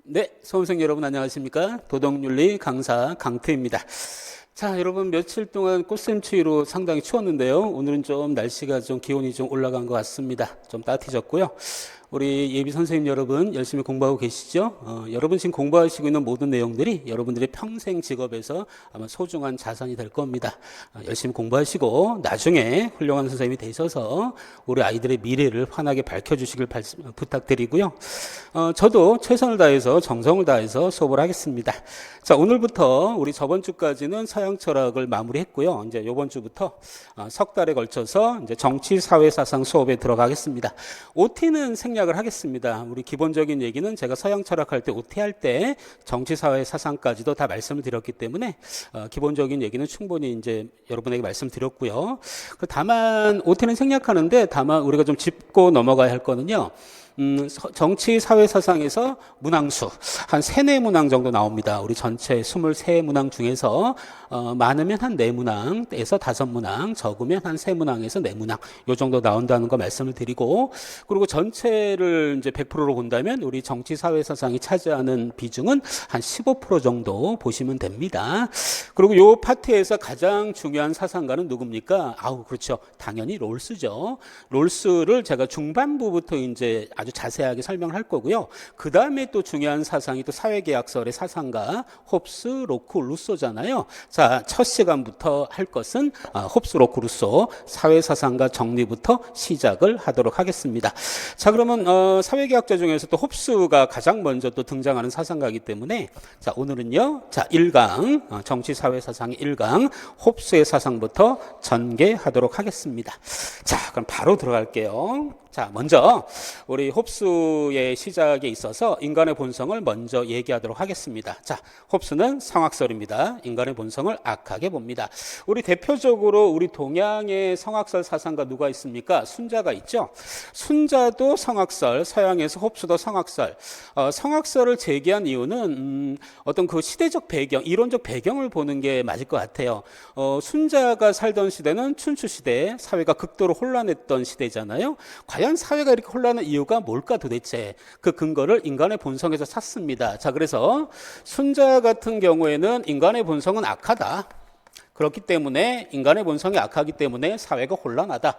네, 수험생 여러분 안녕하십니까? 도덕윤리 강사 강태입니다. 자, 여러분 며칠 동안 꽃샘추위로 상당히 추웠는데요. 오늘은 좀 날씨가 좀 기온이 좀 올라간 것 같습니다. 좀 따뜻해졌고요. 우리 예비 선생님 여러분 열심히 공부하고 계시죠? 여러분 지금 공부하시고 있는 모든 내용들이 여러분들의 평생 직업에서 아마 소중한 자산이 될 겁니다. 열심히 공부하시고 나중에 훌륭한 선생님이 되셔서 우리 아이들의 미래를 환하게 밝혀주시길 부탁드리고요. 저도 최선을 다해서 정성을 다해서 수업을 하겠습니다. 자, 오늘부터 우리 저번 주까지는 서양 철학을 마무리했고요. 이제 이번 주부터 석 달에 걸쳐서 이제 정치, 사회, 사상 수업에 들어가겠습니다. OT는 생략을 하겠습니다. 우리 기본적인 얘기는 제가 서양 철학할 때 OT 할 때 정치, 사회, 사상까지도 다 말씀을 드렸기 때문에 기본적인 얘기는 충분히 이제 여러분에게 말씀드렸고요. 다만 OT는 생략하는데 다만 우리가 좀 짚고 넘어가야 할 거는요. 정치, 사회, 사상에서 문항수 한 3, 4문항 정도 나옵니다. 우리 전체 23문항 중에서 많으면 한 4문항에서 5문항, 적으면 한 3문항에서 4문항 요 정도 나온다는 거 말씀을 드리고, 그리고 전체를 이제 100%로 본다면 우리 정치, 사회, 사상이 차지하는 비중은 한 15% 정도 보시면 됩니다. 그리고 요 파트에서 가장 중요한 사상가는 누굽니까? 그렇죠. 당연히 롤스죠. 롤스를 제가 중반부부터 이제 아주 자세하게 설명을 할 거고요. 그 다음에 또 중요한 사상이 또 사회계약설의 사상가 홉스, 로크, 루소잖아요. 자, 첫 시간부터 할 것은 홉스, 로크, 루소 사회사상가 정리부터 시작을 하도록 하겠습니다. 자, 그러면 사회계약자 중에서 또 홉스가 가장 먼저 또 등장하는 사상가이기 때문에 자, 오늘은요. 자, 1강 정치, 사회, 사상의 1강 홉스의 사상부터 전개하도록 하겠습니다. 자, 그럼 바로 들어갈게요. 자, 먼저 우리 홉스의 시작에 있어서 인간의 본성을 먼저 얘기하도록 하겠습니다. 자, 홉스는 성악설입니다. 인간의 본성을 악하게 봅니다. 우리 대표적으로 우리 동양의 성악설 사상가 누가 있습니까? 순자가 있죠. 순자도 성악설, 서양에서 홉스도 성악설. 성악설을 제기한 이유는 어떤 그 시대적 배경, 이론적 배경을 보는 게 맞을 것 같아요. 순자가 살던 시대는 춘추 시대, 사회가 극도로 혼란했던 시대잖아요. 과연 사회가 이렇게 혼란한 이유가 뭘까 도대체? 그 근거를 인간의 본성에서 찾습니다. 자, 그래서 순자 같은 경우에는 인간의 본성은 악하다. 그렇기 때문에 인간의 본성이 악하기 때문에 사회가 혼란하다.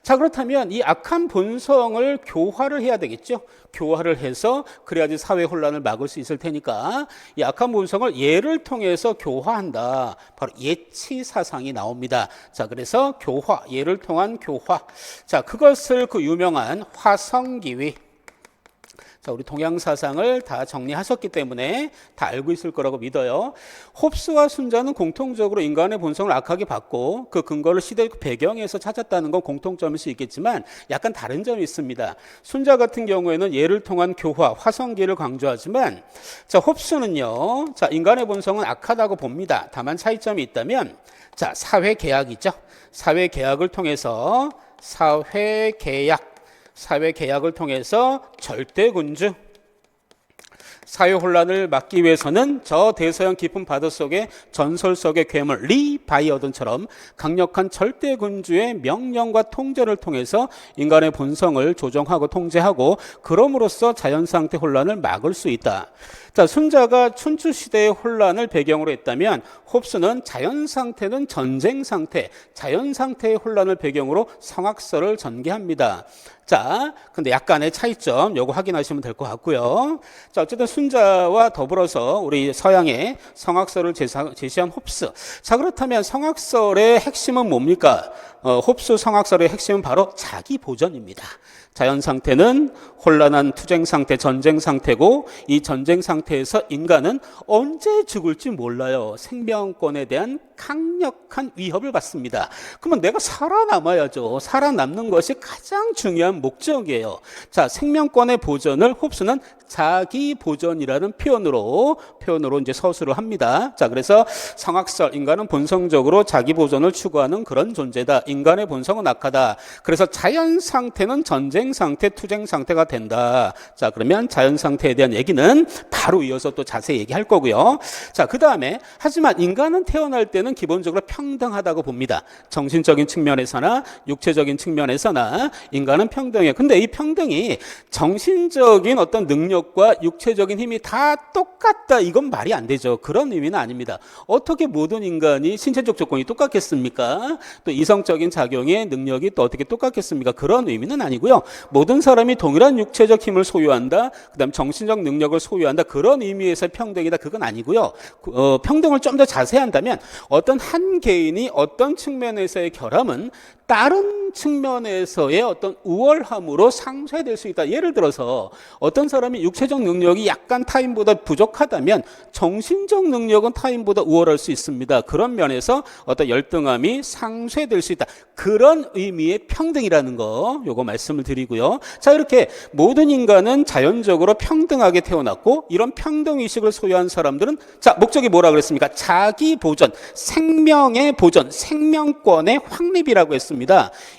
자, 그렇다면 이 악한 본성을 교화를 해야 되겠죠. 교화를 해서 그래야지 사회 혼란을 막을 수 있을 테니까 이 악한 본성을 예를 통해서 교화한다. 바로 예치 사상이 나옵니다. 자, 그래서 교화, 예를 통한 교화. 자, 그것을 그 유명한 화성기위. 자, 우리 동양 사상을 다 정리하셨기 때문에 다 알고 있을 거라고 믿어요. 홉스와 순자는 공통적으로 인간의 본성을 악하게 봤고 그 근거를 시대적 배경에서 찾았다는 건 공통점일 수 있겠지만 약간 다른 점이 있습니다. 순자 같은 경우에는 예를 통한 교화, 화성기를 강조하지만 자, 홉스는요. 자, 인간의 본성은 악하다고 봅니다. 다만 차이점이 있다면 자, 사회계약이죠. 사회계약을 통해서 사회계약을 통해서 절대군주, 사회혼란을 막기 위해서는 저 대서양 깊은 바다 속의 전설 속의 괴물 리바이어던처럼 강력한 절대군주의 명령과 통제를 통해서 인간의 본성을 조정하고 통제하고 그럼으로써 자연상태 혼란을 막을 수 있다. 자, 순자가 춘추시대의 혼란을 배경으로 했다면 홉스는 자연상태는 전쟁상태, 자연상태의 혼란을 배경으로 성악설을 전개합니다. 자, 근데 약간의 차이점 요거 확인하시면 될 것 같고요. 자, 어쨌든 순자와 더불어서 우리 서양의 성악설을 제시한 홉스. 자, 그렇다면 성악설의 핵심은 뭡니까? 홉스 성악설의 핵심은 바로 자기 보전입니다. 자연 상태는 혼란한 투쟁 상태, 전쟁 상태고 이 전쟁 상태에서 인간은 언제 죽을지 몰라요. 생명권에 대한 강력한 위협을 받습니다. 그러면 내가 살아남아야죠. 살아남는 것이 가장 중요한 목적이에요. 자, 생명권의 보전을 홉스는 자기 보전이라는 표현으로 이제 서술을 합니다. 자, 그래서 성악설, 인간은 본성적으로 자기 보전을 추구하는 그런 존재다. 인간의 본성은 악하다. 그래서 자연 상태는 전쟁 상태, 투쟁 상태가 된다. 자, 그러면 자연 상태에 대한 얘기는 바로 이어서 또 자세히 얘기할 거고요. 자, 그 다음에 하지만 인간은 태어날 때는 기본적으로 평등하다고 봅니다. 정신적인 측면에서나 육체적인 측면에서나 인간은 평등해요. 근데 이 평등이 정신적인 어떤 능력과 육체적인 물리적인 힘이 다 똑같다. 이건 말이 안 되죠. 그런 의미는 아닙니다. 어떻게 모든 인간이 신체적 조건이 똑같겠습니까? 또 이성적인 작용의 능력이 또 어떻게 똑같겠습니까? 그런 의미는 아니고요. 모든 사람이 동일한 육체적 힘을 소유한다. 그다음 정신적 능력을 소유한다. 그런 의미에서 평등이다. 그건 아니고요. 평등을 좀 더 자세히 한다면 어떤 한 개인이 어떤 측면에서의 결함은 다른 측면에서의 어떤 우월함으로 상쇄될 수 있다. 예를 들어서 어떤 사람이 육체적 능력이 약간 타인보다 부족하다면 정신적 능력은 타인보다 우월할 수 있습니다. 그런 면에서 어떤 열등함이 상쇄될 수 있다. 그런 의미의 평등이라는 거 요거 말씀을 드리고요. 자, 이렇게 모든 인간은 자연적으로 평등하게 태어났고 이런 평등의식을 소유한 사람들은 자, 목적이 뭐라 그랬습니까? 자기 보전, 생명의 보전, 생명권의 확립이라고 했습니다.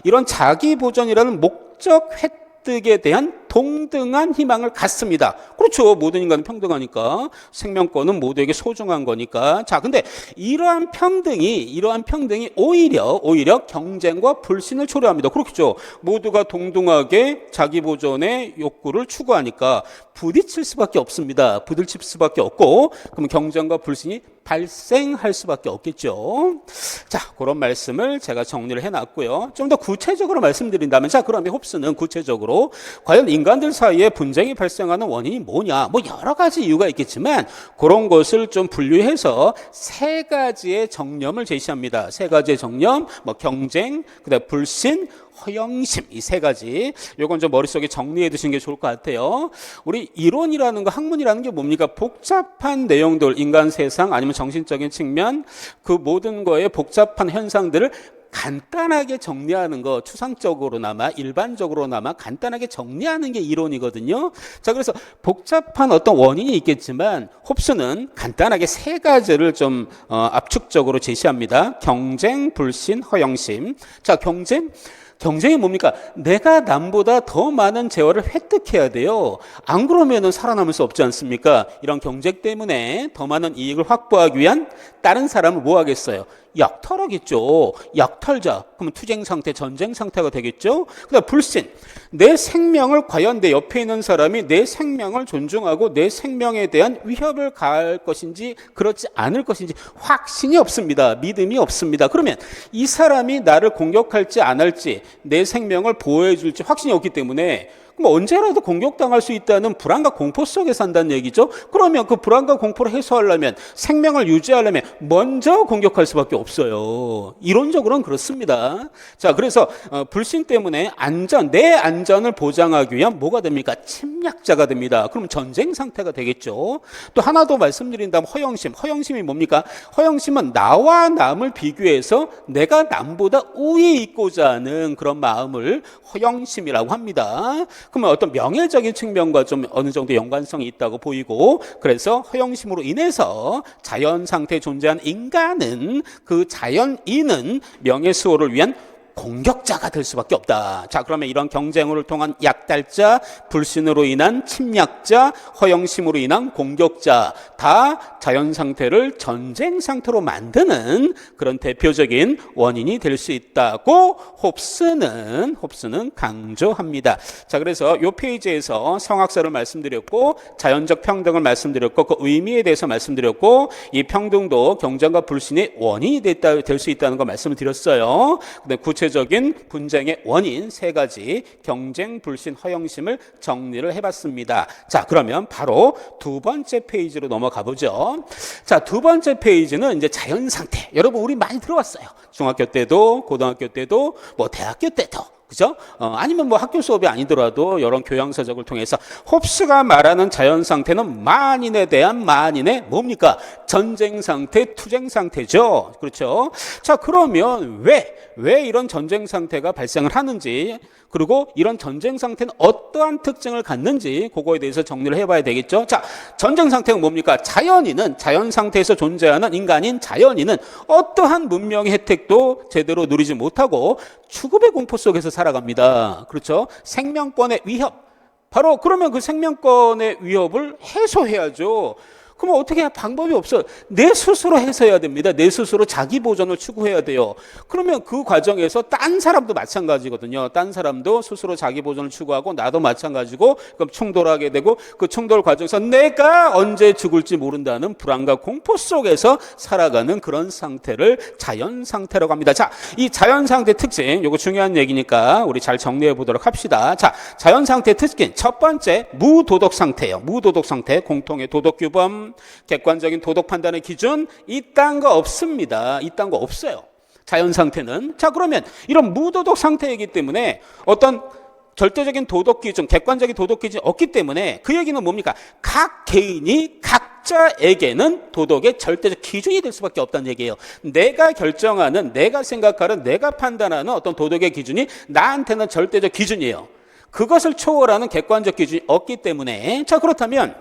이런 자기 보전이라는 목적 획득에 대한 동등한 희망을 갖습니다. 그렇죠. 모든 인간은 평등하니까 생명권은 모두에게 소중한 거니까. 자, 근데 이러한 평등이 오히려 경쟁과 불신을 초래합니다. 그렇죠. 모두가 동등하게 자기 보전의 욕구를 추구하니까 부딪힐 수밖에 없습니다. 부딪힐 수밖에 없고 그러면 경쟁과 불신이 발생할 수밖에 없겠죠. 자, 그런 말씀을 제가 정리를 해놨고요. 좀 더 구체적으로 말씀드린다면, 자, 그러면 홉스는 구체적으로 과연 인간들 사이에 분쟁이 발생하는 원인이 뭐냐? 뭐 여러 가지 이유가 있겠지만 그런 것을 좀 분류해서 세 가지의 정념을 제시합니다. 세 가지의 정념, 뭐 경쟁, 그다음 불신, 허영심, 이 세 가지. 요건 좀 머릿속에 정리해 두시는 게 좋을 것 같아요. 우리 이론이라는 거, 학문이라는 게 뭡니까? 복잡한 내용들, 인간 세상 아니면 정신적인 측면, 그 모든 거에 복잡한 현상들을 간단하게 정리하는 거, 추상적으로나마 일반적으로나마 간단하게 정리하는 게 이론이거든요. 자, 그래서 복잡한 어떤 원인이 있겠지만 홉스는 간단하게 세 가지를 좀 압축적으로 제시합니다. 경쟁, 불신, 허영심. 자, 경쟁이 뭡니까? 내가 남보다 더 많은 재화를 획득해야 돼요. 안 그러면은 살아남을 수 없지 않습니까? 이런 경쟁 때문에 더 많은 이익을 확보하기 위한 다른 사람을 뭐 하겠어요? 약탈하겠죠. 약탈자. 그러면 투쟁 상태, 전쟁 상태가 되겠죠. 그다음 불신. 내 생명을 과연 내 옆에 있는 사람이 내 생명을 존중하고 내 생명에 대한 위협을 가할 것인지 그렇지 않을 것인지 확신이 없습니다. 믿음이 없습니다. 그러면 이 사람이 나를 공격할지 안 할지 내 생명을 보호해 줄지 확신이 없기 때문에 그럼 언제라도 공격당할 수 있다는 불안과 공포 속에 산다는 얘기죠. 그러면 그 불안과 공포를 해소하려면 생명을 유지하려면 먼저 공격할 수밖에 없어요. 이론적으로는 그렇습니다. 자, 그래서 불신 때문에 내 안전을 보장하기 위한 뭐가 됩니까? 침략자가 됩니다. 그럼 전쟁 상태가 되겠죠. 또 하나 더 말씀드린다면 허영심이 뭡니까? 허영심은 나와 남을 비교해서 내가 남보다 우위에 있고자 하는 그런 마음을 허영심이라고 합니다. 그러면 어떤 명예적인 측면과 좀 어느 정도 연관성이 있다고 보이고, 그래서 허영심으로 인해서 자연 상태에 존재한 인간은, 그 자연인은 명예 수호를 위한 공격자가 될 수밖에 없다. 자, 그러면 이런 경쟁을 통한 약탈자, 불신으로 인한 침략자, 허영심으로 인한 공격자, 다 자연 상태를 전쟁 상태로 만드는 그런 대표적인 원인이 될 수 있다고 홉스는 강조합니다. 자, 그래서 이 페이지에서 성학설을 말씀드렸고, 자연적 평등을 말씀드렸고, 그 의미에 대해서 말씀드렸고, 이 평등도 경쟁과 불신의 원인이 될 수 있다는 거 말씀을 드렸어요. 근데 구체적인 분쟁의 원인 세 가지, 경쟁, 불신, 허영심을 정리를 해봤습니다. 자, 그러면 바로 두 번째 페이지로 넘어가 보죠. 자, 두 번째 페이지는 이제 자연 상태. 여러분, 우리 많이 들어왔어요. 중학교 때도, 고등학교 때도, 뭐 대학교 때도. 그죠? 아니면 뭐 학교 수업이 아니더라도 이런 교양서적을 통해서 홉스가 말하는 자연 상태는 만인에 대한 만인의 뭡니까? 전쟁 상태, 투쟁 상태죠. 그렇죠? 자, 그러면 왜 이런 전쟁 상태가 발생을 하는지, 그리고 이런 전쟁 상태는 어떠한 특징을 갖는지 그거에 대해서 정리를 해봐야 되겠죠. 자, 전쟁 상태는 뭡니까? 자연 상태에서 존재하는 인간인 자연인은 어떠한 문명의 혜택도 제대로 누리지 못하고 죽음의 공포 속에서 살아갑니다. 그렇죠? 생명권의 위협. 바로 그러면 그 생명권의 위협을 해소해야죠. 그러면 어떻게 해야 방법이 없어요. 내 스스로 해서 해야 됩니다. 내 스스로 자기 보존을 추구해야 돼요. 그러면 그 과정에서 딴 사람도 마찬가지거든요. 딴 사람도 스스로 자기 보존을 추구하고 나도 마찬가지고 그럼 충돌하게 되고 그 충돌 과정에서 내가 언제 죽을지 모른다는 불안과 공포 속에서 살아가는 그런 상태를 자연 상태라고 합니다. 자, 이 자연 상태 특징, 이거 중요한 얘기니까 우리 잘 정리해 보도록 합시다. 자, 자연 상태 특징 첫 번째 무도덕 상태예요. 무도덕 상태, 공통의 도덕 규범, 객관적인 도덕 판단의 기준 이딴 거 없습니다. 이딴 거 없어요. 자연 상태는. 자, 그러면 이런 무도덕 상태이기 때문에 어떤 절대적인 도덕 기준, 객관적인 도덕 기준이 없기 때문에 그 얘기는 뭡니까? 각 개인이 각자에게는 도덕의 절대적 기준이 될 수밖에 없다는 얘기예요. 내가 결정하는, 내가 생각하는, 내가 판단하는 어떤 도덕의 기준이 나한테는 절대적 기준이에요. 그것을 초월하는 객관적 기준이 없기 때문에 자, 그렇다면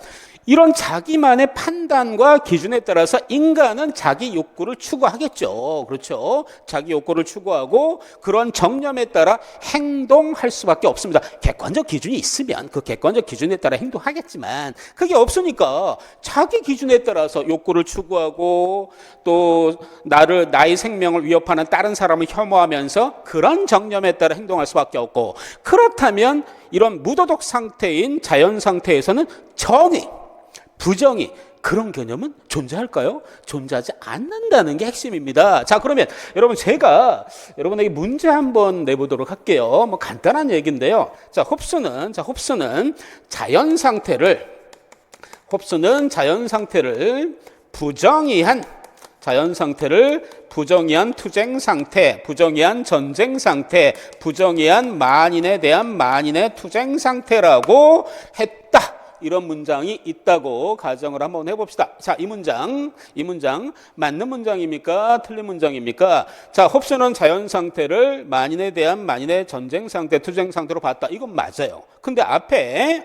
이런 자기만의 판단과 기준에 따라서 인간은 자기 욕구를 추구하겠죠. 그렇죠? 자기 욕구를 추구하고 그런 정념에 따라 행동할 수밖에 없습니다. 객관적 기준이 있으면 그 객관적 기준에 따라 행동하겠지만 그게 없으니까 자기 기준에 따라서 욕구를 추구하고 또 나의 생명을 위협하는 다른 사람을 혐오하면서 그런 정념에 따라 행동할 수밖에 없고 그렇다면 이런 무도덕 상태인 자연 상태에서는 정의 부정의 그런 개념은 존재할까요? 존재하지 않는다는 게 핵심입니다. 자, 그러면 여러분 제가 여러분에게 문제 한번 내보도록 할게요. 뭐 간단한 얘기인데요. 자, 홉스는 자연 상태를 부정의한 투쟁 상태, 부정의한 전쟁 상태, 부정의한 만인에 대한 만인의 투쟁 상태라고 했다. 이런 문장이 있다고 가정을 한번 해봅시다. 자, 이 문장 맞는 문장입니까? 틀린 문장입니까? 자, 홉스는 자연 상태를 만인에 대한 만인의 전쟁 상태, 투쟁 상태로 봤다. 이건 맞아요. 근데 앞에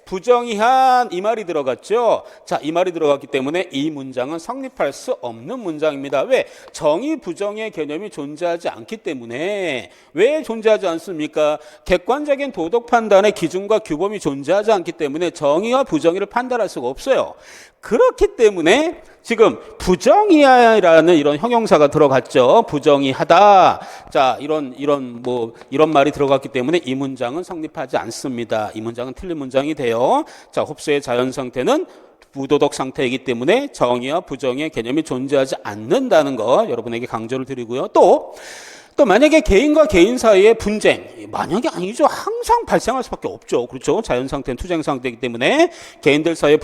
부정의한 이 말이 들어갔죠. 자, 이 말이 들어갔기 때문에 이 문장은 성립할 수 없는 문장입니다. 왜? 정의 부정의 개념이 존재하지 않기 때문에. 왜 존재하지 않습니까? 객관적인 도덕 판단의 기준과 규범이 존재하지 않기 때문에 정의와 부정의를 판단할 수가 없어요. 그렇기 때문에 지금 부정의하라는 이런 형용사가 들어갔죠. 부정의하다. 자, 이런 말이 들어갔기 때문에 이 문장은 성립하지 않습니다. 이 문장은 틀린 문장이 돼요. 자, 홉스의 자연 상태는 무도덕 상태이기 때문에 정의와 부정의 개념이 존재하지 않는다는 거 여러분에게 강조를 드리고요. 또 만약에 개인과 개인 사이의 분쟁, 만약이 아니죠. 항상 발생할 수밖에 없죠. 그렇죠? 자연 상태는 투쟁 상태이기 때문에 개인들 사이의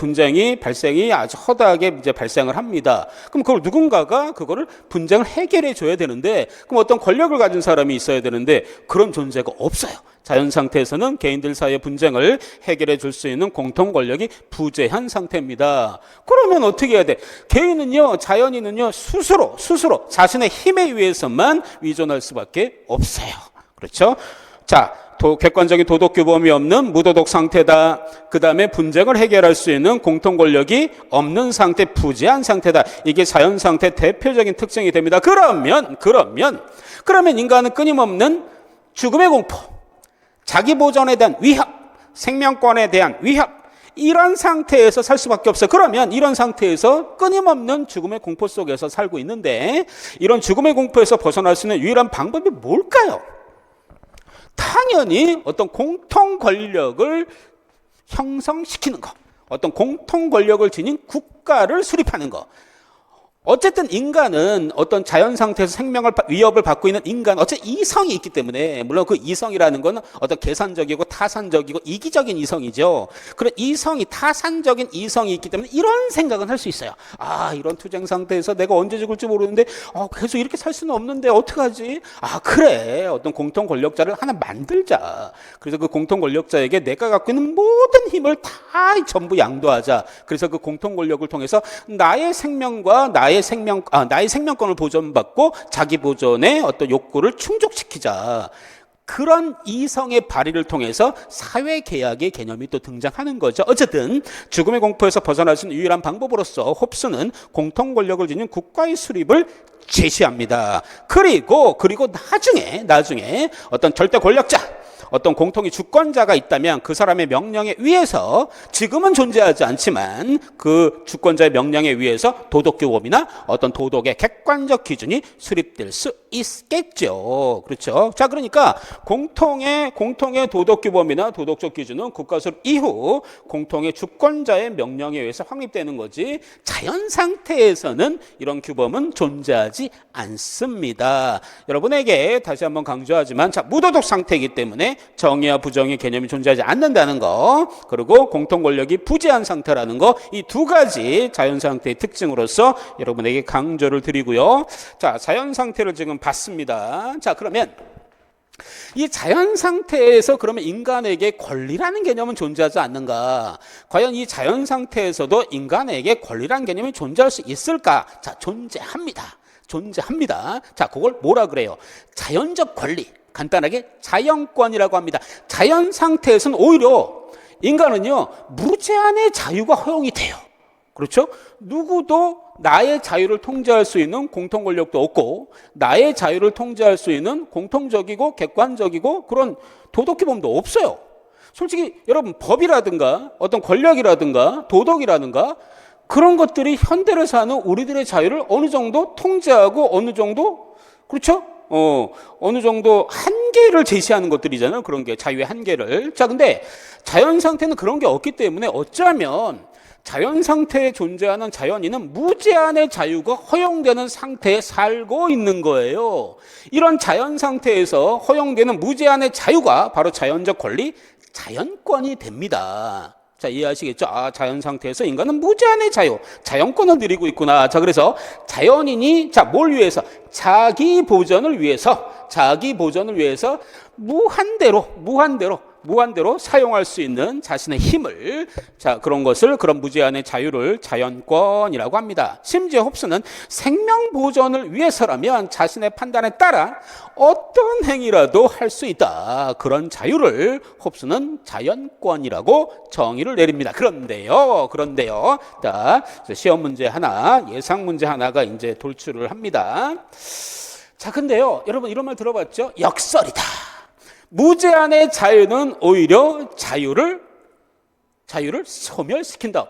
발생이 아주 허다하게 이제 발생을 합니다. 그럼 그걸 누군가가 그거를 분쟁을 해결해 줘야 되는데, 그럼 어떤 권력을 가진 사람이 있어야 되는데 그런 존재가 없어요. 자연 상태에서는 개인들 사이의 분쟁을 해결해 줄 수 있는 공통 권력이 부재한 상태입니다. 그러면 어떻게 해야 돼? 개인은요, 자연인은요, 스스로 자신의 힘에 의해서만 위존할 수밖에 없어요. 그렇죠? 자, 객관적인 도덕 규범이 없는 무도덕 상태다. 그 다음에 분쟁을 해결할 수 있는 공통 권력이 없는 상태, 부재한 상태다. 이게 자연 상태 대표적인 특징이 됩니다. 그러면 인간은 끊임없는 죽음의 공포, 자기 보존에 대한 위협, 생명권에 대한 위협, 이런 상태에서 살 수밖에 없어요. 그러면 이런 상태에서 끊임없는 죽음의 공포 속에서 살고 있는데 이런 죽음의 공포에서 벗어날 수 있는 유일한 방법이 뭘까요? 당연히 어떤 공통 권력을 형성시키는 거, 어떤 공통 권력을 지닌 국가를 수립하는 거. 어쨌든 인간은 어떤 자연 상태에서 위협을 받고 있는 인간, 어쨌든 이성이 있기 때문에, 물론 그 이성이라는 건 어떤 계산적이고 타산적이고 이기적인 이성이죠. 그런 타산적인 이성이 있기 때문에 이런 생각은 할 수 있어요. 아, 이런 투쟁 상태에서 내가 언제 죽을지 모르는데, 계속 이렇게 살 수는 없는데 어떡하지? 아, 그래. 어떤 공통 권력자를 하나 만들자. 그래서 그 공통 권력자에게 내가 갖고 있는 모든 힘을 다 전부 양도하자. 그래서 그 공통 권력을 통해서 나의 생명권을 보존받고 자기 보존의 어떤 욕구를 충족시키자. 그런 이성의 발휘를 통해서 사회계약의 개념이 또 등장하는 거죠. 어쨌든 죽음의 공포에서 벗어날 수 있는 유일한 방법으로서 홉스는 공통 권력을 지닌 국가의 수립을 제시합니다. 그리고 나중에 어떤 절대 권력자, 어떤 공통의 주권자가 있다면 그 사람의 명령에 의해서 지금은 존재하지 않지만 그 주권자의 명령에 의해서 도덕규범이나 어떤 도덕의 객관적 기준이 수립될 수 있겠죠. 그렇죠. 자, 그러니까 공통의 도덕규범이나 도덕적 기준은 국가수립 이후 공통의 주권자의 명령에 의해서 확립되는 거지, 자연 상태에서는 이런 규범은 존재하지 않습니다. 여러분에게 다시 한번 강조하지만, 자, 무도덕 상태이기 때문에 정의와 부정의 개념이 존재하지 않는다는 거, 그리고 공통 권력이 부재한 상태라는 거, 이 두 가지 자연 상태의 특징으로서 여러분에게 강조를 드리고요. 자, 자연 상태를 지금 봤습니다. 자, 그러면 이 자연 상태에서 그러면 인간에게 권리라는 개념은 존재하지 않는가? 과연 이 자연 상태에서도 인간에게 권리라는 개념이 존재할 수 있을까? 자, 존재합니다. 자, 그걸 뭐라 그래요? 자연적 권리, 간단하게 자연권이라고 합니다. 자연 상태에서는 오히려 인간은요, 무제한의 자유가 허용이 돼요. 그렇죠? 누구도 나의 자유를 통제할 수 있는 공통 권력도 없고, 나의 자유를 통제할 수 있는 공통적이고 객관적이고 그런 도덕규범도 없어요. 솔직히 여러분, 법이라든가 어떤 권력이라든가 도덕이라든가 그런 것들이 현대를 사는 우리들의 자유를 어느 정도 통제하고 어느 정도, 그렇죠? 어느 정도 한계를 제시하는 것들이잖아요. 그런 게 자유의 한계를. 자, 근데 자연 상태는 그런 게 없기 때문에 어쩌면 자연 상태에 존재하는 자연인은 무제한의 자유가 허용되는 상태에 살고 있는 거예요. 이런 자연 상태에서 허용되는 무제한의 자유가 바로 자연적 권리, 자연권이 됩니다. 자, 이해하시겠죠? 아, 자연 상태에서 인간은 무제한의 자유, 자연권을 누리고 있구나. 자, 그래서 자연인이, 자, 뭘 위해서? 자기 보전을 위해서 무한대로 사용할 수 있는 자신의 힘을, 자, 그런 무제한의 자유를 자연권이라고 합니다. 심지어 홉스는 생명 보존을 위해서라면 자신의 판단에 따라 어떤 행위라도 할 수 있다. 그런 자유를 홉스는 자연권이라고 정의를 내립니다. 그런데요. 자, 시험 문제 하나, 예상 문제 하나가 이제 돌출을 합니다. 자, 근데요, 여러분 이런 말 들어봤죠? 역설이다. 무제한의 자유는 오히려 자유를 소멸시킨다.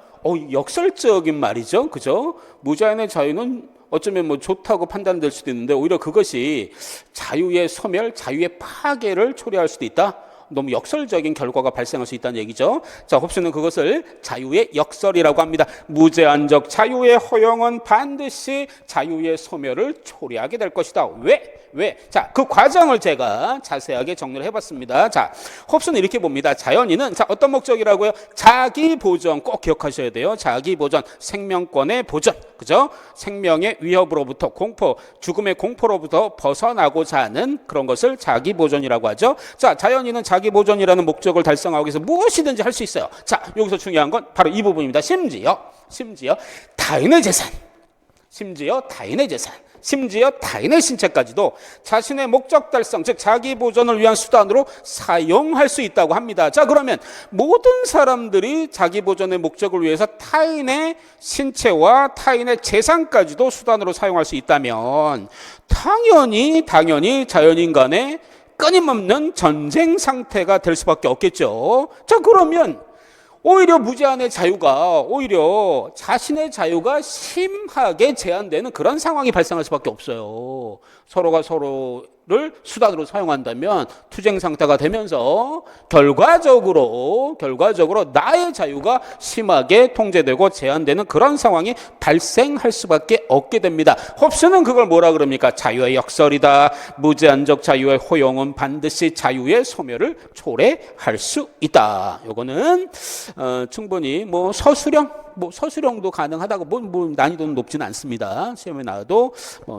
역설적인 말이죠. 그죠? 무제한의 자유는 어쩌면 뭐 좋다고 판단될 수도 있는데 오히려 그것이 자유의 소멸, 자유의 파괴를 초래할 수도 있다. 너무 역설적인 결과가 발생할 수 있다는 얘기죠. 자, 홉스는 그것을 자유의 역설이라고 합니다. 무제한적 자유의 허용은 반드시 자유의 소멸을 초래하게 될 것이다. 왜? 자, 그 과정을 제가 자세하게 정리를 해봤습니다. 자, 홉스는 이렇게 봅니다. 자연인은, 자, 어떤 목적이라고요? 자기 보전, 꼭 기억하셔야 돼요. 자기 보전, 생명권의 보전, 그죠? 생명의 위협으로부터 죽음의 공포로부터 벗어나고자 하는 그런 것을 자기 보전이라고 하죠. 자, 자연인은 자기 보전이라는 목적을 달성하기 위해서 무엇이든지 할 수 있어요. 자, 여기서 중요한 건 바로 이 부분입니다. 심지어 타인의 신체까지도 자신의 목적 달성, 즉 자기 보전을 위한 수단으로 사용할 수 있다고 합니다. 자, 그러면 모든 사람들이 자기 보전의 목적을 위해서 타인의 신체와 타인의 재산까지도 수단으로 사용할 수 있다면 당연히 자연인 간의 끊임없는 전쟁 상태가 될 수밖에 없겠죠. 자, 그러면 오히려 무제한의 자유가, 오히려 자신의 자유가 심하게 제한되는 그런 상황이 발생할 수밖에 없어요. 서로가 서로를 수단으로 사용한다면 투쟁 상태가 되면서 결과적으로 나의 자유가 심하게 통제되고 제한되는 그런 상황이 발생할 수밖에 없게 됩니다. 홉스는 그걸 뭐라 그럽니까? 자유의 역설이다. 무제한적 자유의 허용은 반드시 자유의 소멸을 초래할 수 있다. 요거는 충분히 서술형도 가능하다고, 난이도는 높지는 않습니다. 시험에 나와도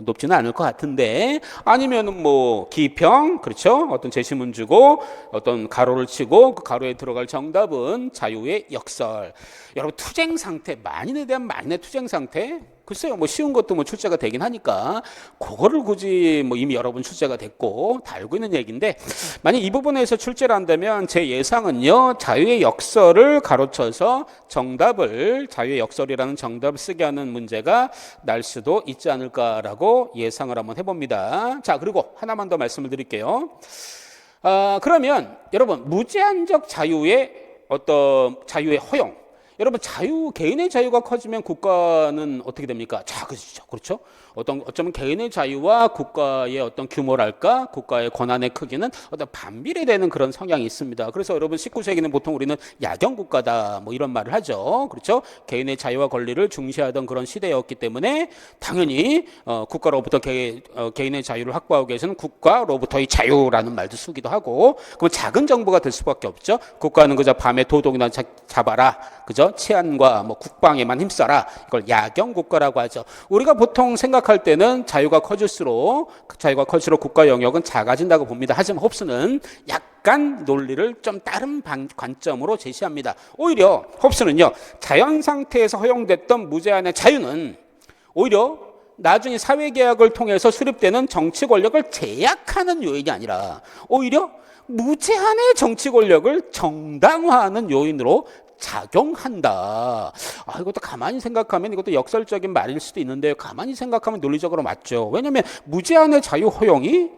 높지는 않을 것 같은데, 아니면은 기평, 그렇죠? 어떤 제시문 주고 어떤 가로를 치고 그 가로에 들어갈 정답은 자유의 역설. 여러분, 투쟁 상태, 만인에 대한 만인의 투쟁 상태, 글쎄요, 쉬운 것도 출제가 되긴 하니까 그거를 굳이 이미 여러분 출제가 됐고 다 알고 있는 얘기인데, 만약 이 부분에서 출제를 한다면 제 예상은요, 자유의 역설을 가로쳐서 자유의 역설이라는 정답을 쓰게 하는 문제가 날 수도 있지 않을까라고 예상을 한번 해봅니다. 자, 그리고 하나만 더 말씀을 드릴게요. 그러면 여러분 무제한적 자유의 어떤 자유의 허용, 여러분 개인의 자유가 커지면 국가는 어떻게 됩니까? 작아지죠. 그렇죠? 어쩌면 개인의 자유와 국가의 어떤 규모랄까, 국가의 권한의 크기는 어떤 반비례되는 그런 성향이 있습니다. 그래서 여러분 19세기는 보통 우리는 야경 국가다 뭐 이런 말을 하죠. 그렇죠? 개인의 자유와 권리를 중시하던 그런 시대였기 때문에 당연히 국가로부터 개인의 자유를 확보하기 위해서는 국가로부터의 자유라는 말도 쓰기도 하고, 그럼 작은 정부가 될 수밖에 없죠. 국가는 그저 밤에 도둑이나 잡아라, 그죠? 치안과 뭐 국방에만 힘써라, 이걸 야경 국가라고 하죠. 우리가 보통 생각할 때는 자유가 커질수록 국가 영역은 작아진다고 봅니다. 하지만 홉스는 약간 논리를 좀 다른 관점으로 제시합니다. 오히려 홉스는요, 자연 상태에서 허용됐던 무제한의 자유는 오히려 나중에 사회계약을 통해서 수립되는 정치 권력을 제약하는 요인이 아니라 오히려 무제한의 정치 권력을 정당화하는 요인으로 작용한다. 이것도 가만히 생각하면 이것도 역설적인 말일 수도 있는데 가만히 생각하면 논리적으로 맞죠. 왜냐하면 무제한의 자유 허용이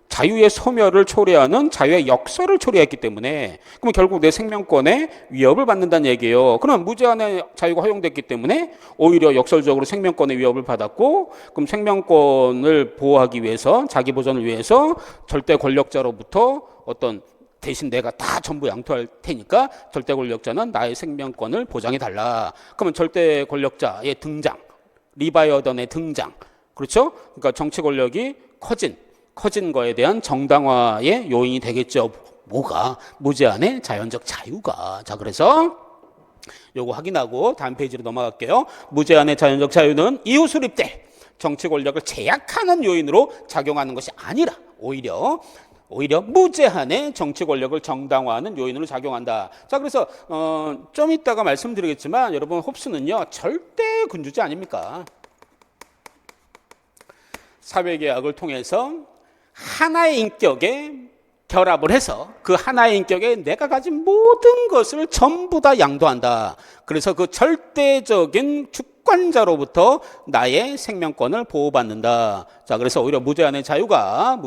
자유의 소멸을 초래하는 자유의 역설을 초래했기 때문에, 그럼 결국 내 생명권에 위협을 받는다는 얘기예요. 그럼 무제한의 자유가 허용됐기 때문에 오히려 역설적으로 생명권의 위협을 받았고, 그럼 생명권을 보호하기 위해서, 자기 보전을 위해서 절대 권력자로부터 어떤 대신 내가 다 전부 양도할 테니까 절대 권력자는 나의 생명권을 보장해 달라. 그러면 절대 권력자의 등장, 리바이어던의 등장, 그렇죠? 그러니까 정치 권력이 커진 거에 대한 정당화의 요인이 되겠죠. 뭐가? 무제한의 자연적 자유가. 자, 그래서 요거 확인하고 다음 페이지로 넘어갈게요. 무제한의 자연적 자유는 이후 수립 때 정치 권력을 제약하는 요인으로 작용하는 것이 아니라 오히려 무제한의 정치 권력을 정당화하는 요인으로 작용한다. 자, 그래서 좀 이따가 말씀드리겠지만 여러분 홉스는요, 절대 군주제 아닙니까? 사회계약을 통해서 하나의 인격에 결합을 해서 그 하나의 인격에 내가 가진 모든 것을 전부 다 양도한다. 그래서 그 절대적인 주권자로부터 나의 생명권을 보호받는다. 자, 그래서 오히려 무제한의 자유가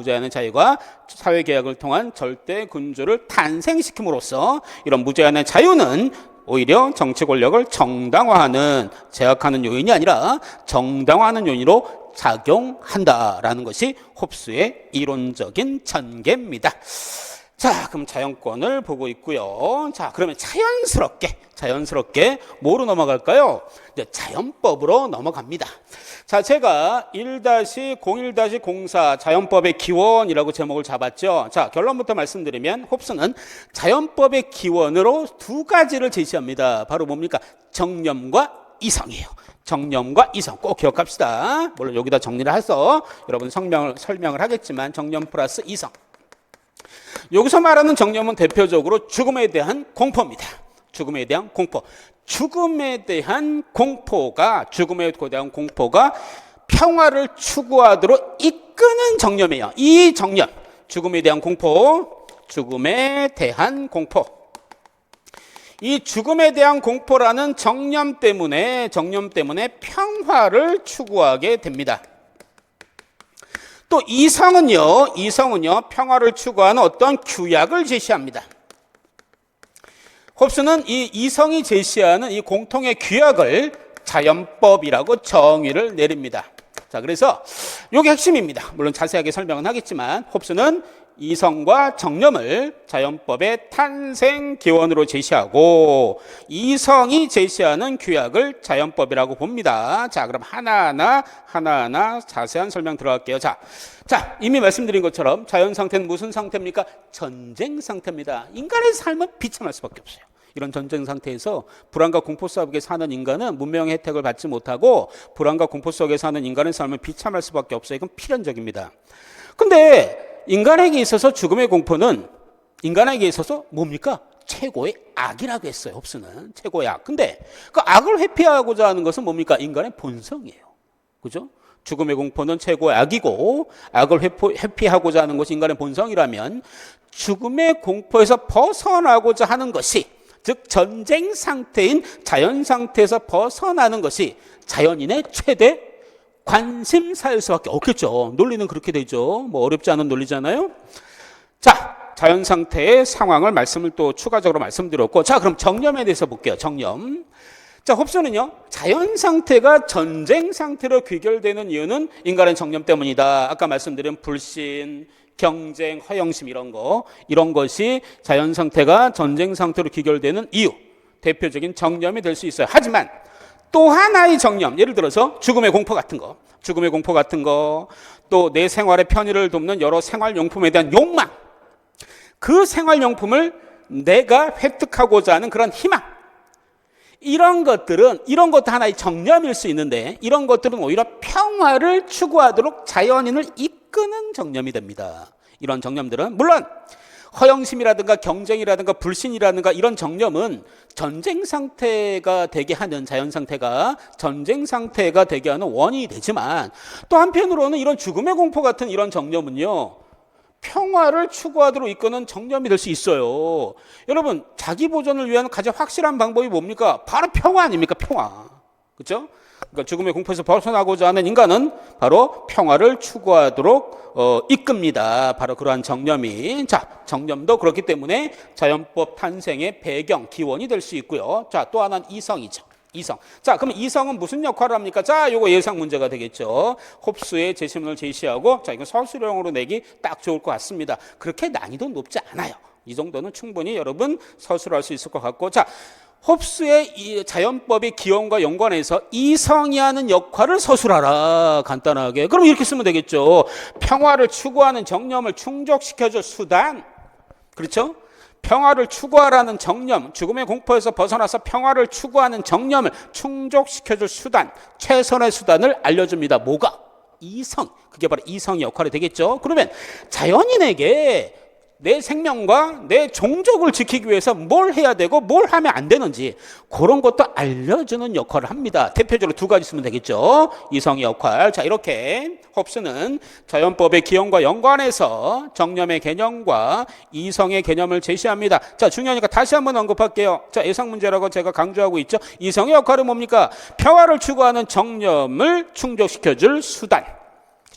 사회계약을 통한 절대 군주를 탄생시킴으로써 이런 무제한의 자유는 오히려 정치 권력을 정당화하는, 제약하는 요인이 아니라 정당화하는 요인으로 작용한다라는 것이 홉스의 이론적인 전개입니다. 자, 그럼 자연권을 보고 있고요. 자, 그러면 자연스럽게 뭐로 넘어갈까요? 이제 자연법으로 넘어갑니다. 자, 제가 1-01-04 자연법의 기원이라고 제목을 잡았죠. 자, 결론부터 말씀드리면 홉스는 자연법의 기원으로 두 가지를 제시합니다. 바로 뭡니까? 정념과 이성이에요. 정념과 이성 꼭 기억합시다. 물론 여기다 정리를 해서 여러분 설명을 하겠지만 정념 플러스 이성. 여기서 말하는 정념은 대표적으로 죽음에 대한 공포입니다. 죽음에 대한 공포가 평화를 추구하도록 이끄는 정념이에요. 이 정념, 죽음에 대한 공포. 이 죽음에 대한 공포라는 정념 때문에 평화를 추구하게 됩니다. 또 이성은요, 평화를 추구하는 어떤 규약을 제시합니다. 홉스는 이 이성이 제시하는 이 공통의 규약을 자연법이라고 정의를 내립니다. 자, 그래서 이게 핵심입니다. 물론 자세하게 설명은 하겠지만 홉스는 이성과 정념을 자연법의 탄생 기원으로 제시하고 이성이 제시하는 규약을 자연법이라고 봅니다. 자, 그럼 하나하나 자세한 설명 들어갈게요. 자, 이미 말씀드린 것처럼 자연 상태는 무슨 상태입니까? 전쟁 상태입니다. 인간의 삶은 비참할 수밖에 없어요. 이런 전쟁 상태에서 불안과 공포 속에 사는 인간은 문명의 혜택을 받지 못하고 불안과 공포 속에 사는 인간의 삶은 비참할 수밖에 없어요. 이건 필연적입니다. 근데 인간에게 있어서 죽음의 공포는 인간에게 있어서 뭡니까? 최고의 악이라고 했어요. 홉스는 최고의 악. 근데 그 악을 회피하고자 하는 것은 뭡니까? 인간의 본성이에요. 그죠? 죽음의 공포는 최고의 악이고 악을 회피하고자 하는 것이 인간의 본성이라면 죽음의 공포에서 벗어나고자 하는 것이, 즉 전쟁 상태인 자연 상태에서 벗어나는 것이 자연인의 최대 관심사일 수밖에 없겠죠. 논리는 그렇게 되죠. 뭐 어렵지 않은 논리잖아요. 자, 자연 상태의 상황을 말씀을 또 추가적으로 말씀드렸고, 자, 그럼 정념에 대해서 볼게요. 정념. 자, 홉스는요, 자연 상태가 전쟁 상태로 귀결되는 이유는 인간의 정념 때문이다. 아까 말씀드린 불신, 경쟁, 허영심 이런 것이 자연 상태가 전쟁 상태로 귀결되는 이유, 대표적인 정념이 될 수 있어요. 하지만 또 하나의 정념, 예를 들어서 죽음의 공포 같은 거, 또 내 생활의 편의를 돕는 여러 생활용품에 대한 욕망, 그 생활용품을 내가 획득하고자 하는 그런 희망, 이런 것도 하나의 정념일 수 있는데, 이런 것들은 오히려 평화를 추구하도록 자연인을 이끄는 정념이 됩니다. 이런 정념들은 물론 허영심이라든가 경쟁이라든가 불신이라든가 이런 정념은 전쟁 상태가 되게 하는, 자연 상태가 전쟁 상태가 되게 하는 원인이 되지만, 또 한편으로는 이런 죽음의 공포 같은 이런 정념은요, 평화를 추구하도록 이끄는 정념이 될 수 있어요. 여러분, 자기 보존을 위한 가장 확실한 방법이 뭡니까? 바로 평화 아닙니까? 평화. 그렇죠? 그러니까 죽음의 공포에서 벗어나고자 하는 인간은 바로 평화를 추구하도록 이끕니다. 바로 그러한 정념이. 자, 정념도 그렇기 때문에 자연법 탄생의 배경, 기원이 될 수 있고요. 자, 또 하나는 이성이죠. 이성. 자, 그럼 이성은 무슨 역할을 합니까? 자, 요거 예상 문제가 되겠죠. 홉스의 제시문을 제시하고, 자, 이거 서술형으로 내기 딱 좋을 것 같습니다. 그렇게 난이도 높지 않아요. 이 정도는 충분히 여러분 서술할 수 있을 것 같고, 자, 홉스의 이 자연법의 기원과 연관해서 이성이 하는 역할을 서술하라. 간단하게. 그럼 이렇게 쓰면 되겠죠. 평화를 추구하는 정념을 충족시켜줄 수단. 그렇죠? 평화를 추구하라는 정념, 죽음의 공포에서 벗어나서 평화를 추구하는 정념을 충족시켜줄 수단, 최선의 수단을 알려줍니다. 뭐가? 이성. 그게 바로 이성의 역할이 되겠죠. 그러면 자연인에게 내 생명과 내 종족을 지키기 위해서 뭘 해야 되고 뭘 하면 안 되는지 그런 것도 알려주는 역할을 합니다. 대표적으로 두 가지 쓰면 되겠죠. 이성의 역할. 자, 이렇게 홉스는 자연법의 기원과 연관해서 정념의 개념과 이성의 개념을 제시합니다. 자, 중요하니까 다시 한번 언급할게요. 자, 예상 문제라고 제가 강조하고 있죠. 이성의 역할은 뭡니까? 평화를 추구하는 정념을 충족시켜줄 수단.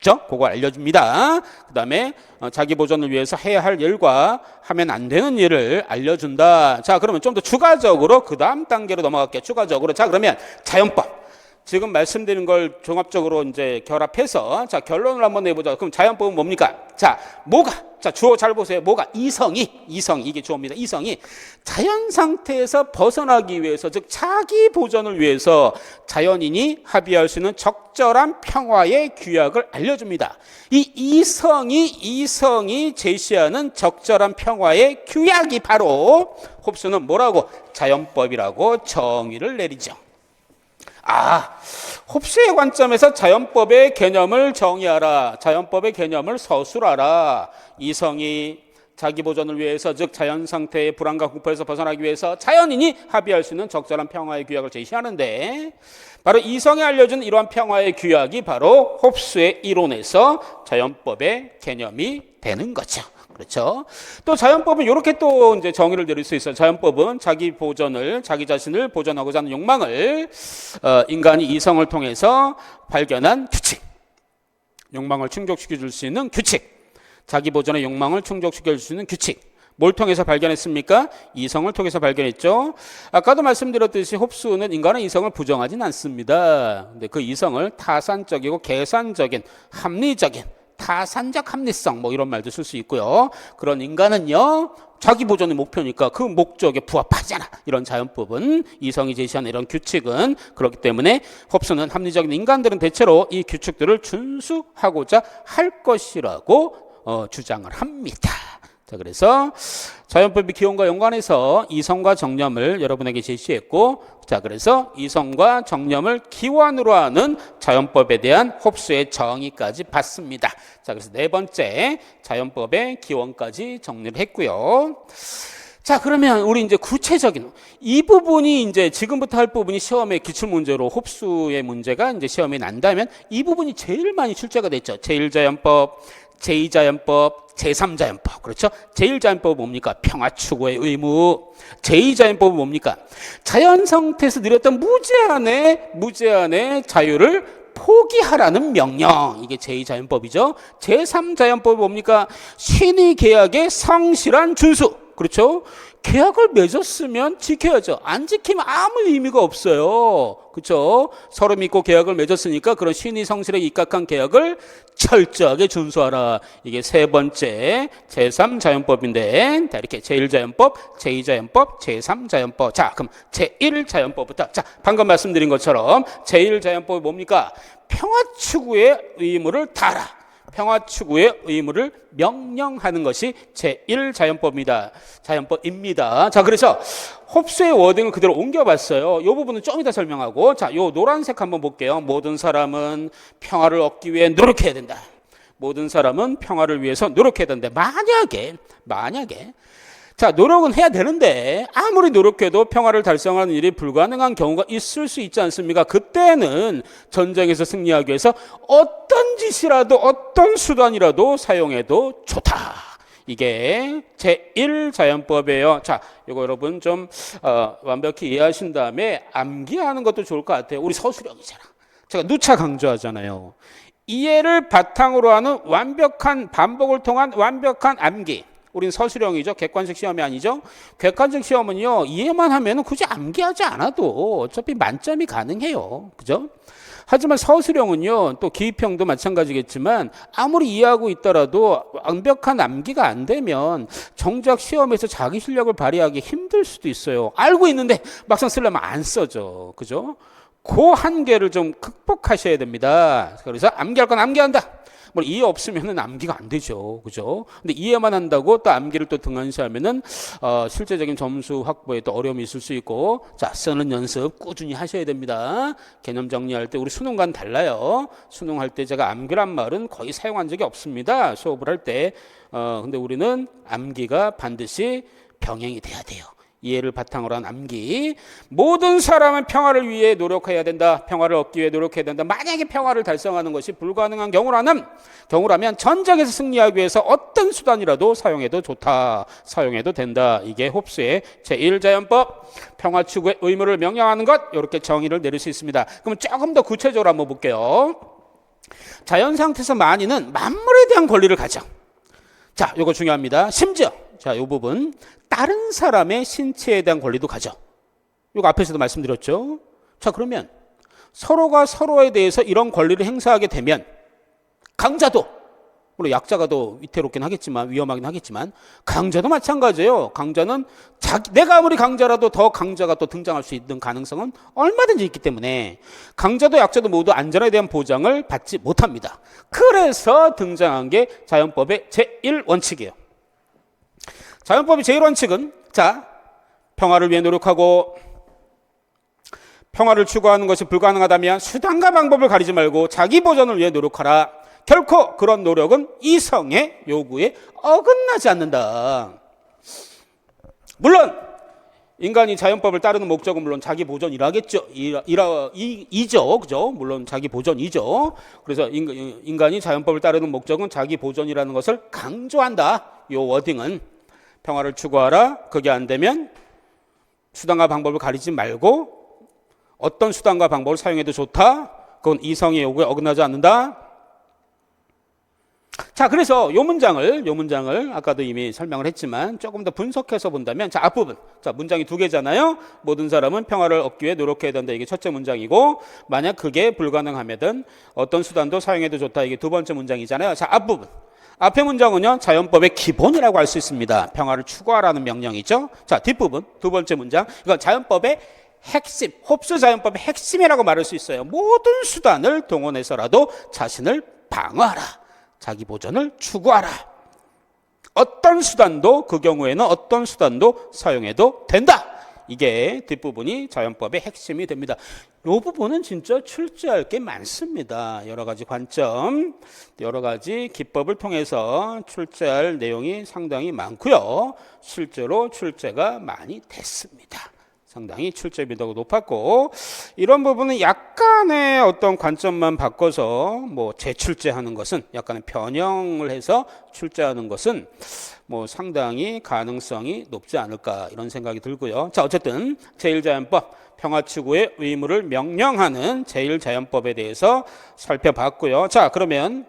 그렇죠? 그거 알려줍니다. 그 다음에 자기 보존을 위해서 해야 할 일과 하면 안 되는 일을 알려준다. 자, 그러면 좀 더 추가적으로 그 다음 단계로 넘어갈게요. 추가적으로. 자, 그러면 자연법. 지금 말씀드린 걸 종합적으로 이제 결합해서, 자, 결론을 한번 내보자. 그럼 자연법은 뭡니까? 자, 뭐가? 자, 주어 잘 보세요. 뭐가? 이성이, 이게 주어입니다. 이성이 자연 상태에서 벗어나기 위해서, 즉 자기 보존을 위해서 자연인이 합의할 수 있는 적절한 평화의 규약을 알려줍니다. 이 이성이 제시하는 적절한 평화의 규약이 바로 홉스는 뭐라고? 자연법이라고 정의를 내리죠. 아, 홉스의 관점에서 자연법의 개념을 정의하라. 자연법의 개념을 서술하라. 이성이 자기 보존을 위해서, 즉 자연 상태의 불안과 공포에서 벗어나기 위해서 자연인이 합의할 수 있는 적절한 평화의 규약을 제시하는데, 바로 이성이 알려준 이러한 평화의 규약이 바로 홉스의 이론에서 자연법의 개념이 되는 거죠. 그렇죠? 또 자연법은 이렇게 또 이제 정의를 내릴 수 있어요. 자연법은 자기 자신을 보존하고자 하는 욕망을 인간이 이성을 통해서 발견한 규칙, 욕망을 충족시켜 줄 수 있는 규칙, 자기 보존의 욕망을 충족시켜 줄 수 있는 규칙. 뭘 통해서 발견했습니까? 이성을 통해서 발견했죠. 아까도 말씀드렸듯이 홉스는 인간의 이성을 부정하진 않습니다. 근데 그 이성을 타산적이고 계산적인, 합리적인, 타산적 합리성, 뭐 이런 말도 쓸 수 있고요. 그런 인간은요, 자기 보존의 목표니까 그 목적에 부합하잖아. 이런 자연법은, 이성이 제시하는 이런 규칙은. 그렇기 때문에 홉스는 합리적인 인간들은 대체로 이 규칙들을 준수하고자 할 것이라고 주장을 합니다. 자, 그래서 자연법의 기원과 연관해서 이성과 정념을 여러분에게 제시했고, 자, 그래서 이성과 정념을 기원으로 하는 자연법에 대한 홉스의 정의까지 봤습니다. 자, 그래서 네 번째 자연법의 기원까지 정리를 했고요. 자, 그러면 우리 이제 구체적인 이 부분이 이제 지금부터 할 부분이 시험의 기출문제로 홉스의 문제가 이제 시험에 난다면 이 부분이 제일 많이 출제가 됐죠. 제1자연법, 제2자연법, 제3자연법. 그렇죠? 제1자연법은 뭡니까? 평화 추구의 의무. 제2자연법은 뭡니까? 자연 상태에서 누렸던 무제한의 자유를 포기하라는 명령. 이게 제2자연법이죠. 제3자연법이 뭡니까? 신의 계약의 성실한 준수. 그렇죠? 계약을 맺었으면 지켜야죠. 안 지키면 아무 의미가 없어요. 그렇죠? 서로 믿고 계약을 맺었으니까 그런 신의 성실에 입각한 계약을 철저하게 준수하라. 이게 세 번째 제3자연법인데, 자, 이렇게 제1자연법, 제2자연법, 제3자연법. 자, 그럼 제1자연법부터. 자, 방금 말씀드린 것처럼 제1자연법이 뭡니까? 평화 추구의 의무를 다하라. 평화 추구의 의무를 명령하는 것이 제1자연법입니다. 자연법입니다. 자, 그래서 홉스의 워딩을 그대로 옮겨봤어요. 이 부분은 좀 이따 설명하고, 자, 요 노란색 한번 볼게요. 모든 사람은 평화를 얻기 위해 노력해야 된다. 모든 사람은 평화를 위해서 노력해야 된다. 만약에 자, 노력은 해야 되는데 아무리 노력해도 평화를 달성하는 일이 불가능한 경우가 있을 수 있지 않습니까? 그때는 전쟁에서 승리하기 위해서 어떤 짓이라도 어떤 수단이라도 사용해도 좋다. 이게 제1자연법이에요. 자, 이거 여러분 좀 완벽히 이해하신 다음에 암기하는 것도 좋을 것 같아요. 우리 서술형이잖아. 제가 누차 강조하잖아요. 이해를 바탕으로 하는 완벽한 반복을 통한 완벽한 암기. 우린 서술형이죠. 객관식 시험이 아니죠. 객관식 시험은요, 이해만 하면 굳이 암기하지 않아도 어차피 만점이 가능해요. 그죠? 하지만 서술형은요, 또 기입형도 마찬가지겠지만 아무리 이해하고 있더라도 완벽한 암기가 안 되면 정작 시험에서 자기 실력을 발휘하기 힘들 수도 있어요. 알고 있는데 막상 쓰려면 안 써져. 그죠? 그 한계를 좀 극복하셔야 됩니다. 그래서 암기할 건 암기한다. 뭐 이해 없으면은 암기가 안 되죠, 그죠? 근데 이해만 한다고 또 암기를 또 등한시하면은 실제적인 점수 확보에 또 어려움이 있을 수 있고, 자, 쓰는 연습 꾸준히 하셔야 됩니다. 개념 정리할 때 우리 수능과는 달라요. 수능할 때 제가 암기란 말은 거의 사용한 적이 없습니다. 수업을 할 때. 근데 우리는 암기가 반드시 병행이 돼야 돼요. 이해를 바탕으로 한 암기. 모든 사람은 평화를 위해 노력해야 된다. 평화를 얻기 위해 노력해야 된다. 만약에 평화를 달성하는 것이 불가능한 경우라면 전쟁에서 승리하기 위해서 어떤 수단이라도 사용해도 좋다. 사용해도 된다. 이게 홉스의 제1자연법, 평화 추구의 의무를 명령하는 것. 이렇게 정의를 내릴 수 있습니다. 그럼 조금 더 구체적으로 한번 볼게요. 자연 상태에서 만인은 만물에 대한 권리를 가져. 자, 이거 중요합니다. 심지어 자, 이 부분 다른 사람의 신체에 대한 권리도 가져. 이거 앞에서도 말씀드렸죠. 자, 그러면 서로가 서로에 대해서 이런 권리를 행사하게 되면 강자도, 물론 약자가 더 위태롭긴 하겠지만, 위험하긴 하겠지만, 강자도 마찬가지예요. 강자는 내가 아무리 강자라도 더 강자가 또 등장할 수 있는 가능성은 얼마든지 있기 때문에 강자도 약자도 모두 안전에 대한 보장을 받지 못합니다. 그래서 등장한 게 자연법의 제1원칙이에요. 자연법의 제1원칙은, 자, 평화를 위해 노력하고 평화를 추구하는 것이 불가능하다면 수단과 방법을 가리지 말고 자기 보전을 위해 노력하라. 결코 그런 노력은 이성의 요구에 어긋나지 않는다. 물론 인간이 자연법을 따르는 목적은 물론 자기 보전이라겠죠. 이죠. 그죠? 물론 자기 보전이죠. 그래서 인간이 자연법을 따르는 목적은 자기 보전이라는 것을 강조한다. 요 워딩은 평화를 추구하라. 그게 안 되면 수단과 방법을 가리지 말고 어떤 수단과 방법을 사용해도 좋다. 그건 이성의 요구에 어긋나지 않는다. 자, 그래서 요 문장을 아까도 이미 설명을 했지만 조금 더 분석해서 본다면, 자, 앞부분. 자, 문장이 두 개잖아요. 모든 사람은 평화를 얻기 위해 노력해야 된다. 이게 첫째 문장이고, 만약 그게 불가능하면 어떤 수단도 사용해도 좋다. 이게 두 번째 문장이잖아요. 자, 앞부분. 앞의 문장은요, 자연법의 기본이라고 할 수 있습니다. 평화를 추구하라는 명령이죠. 자, 뒷부분, 두 번째 문장. 이건 자연법의 핵심, 홉스 자연법의 핵심이라고 말할 수 있어요. 모든 수단을 동원해서라도 자신을 방어하라. 자기 보전을 추구하라. 어떤 수단도, 그 경우에는 어떤 수단도 사용해도 된다. 이게 뒷부분이 자연법의 핵심이 됩니다. 이 부분은 진짜 출제할 게 많습니다. 여러 가지 관점, 여러 가지 기법을 통해서 출제할 내용이 상당히 많고요. 실제로 출제가 많이 됐습니다. 상당히 출제율이 더 높았고, 이런 부분은 약간의 어떤 관점만 바꿔서 뭐 재출제하는 것은 약간의 변형을 해서 출제하는 것은 뭐 상당히 가능성이 높지 않을까 이런 생각이 들고요. 자, 어쨌든 제1자연법 평화추구의 의무를 명령하는 제1자연법에 대해서 살펴봤고요. 자, 그러면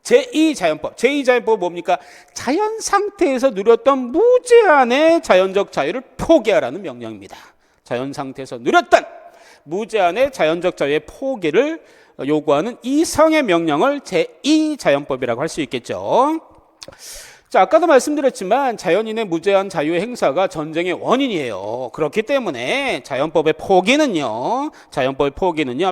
제2자연법. 제2자연법은 뭡니까? 자연 상태에서 누렸던 무제한의 자연적 자유를 포기하라는 명령입니다. 자연 상태에서 누렸던 무제한의 자연적 자유의 포기를 요구하는 이성의 명령을 제2자연법이라고 할 수 있겠죠. 자, 아까도 말씀드렸지만 자연인의 무제한 자유의 행사가 전쟁의 원인이에요. 그렇기 때문에 자연법의 포기는요,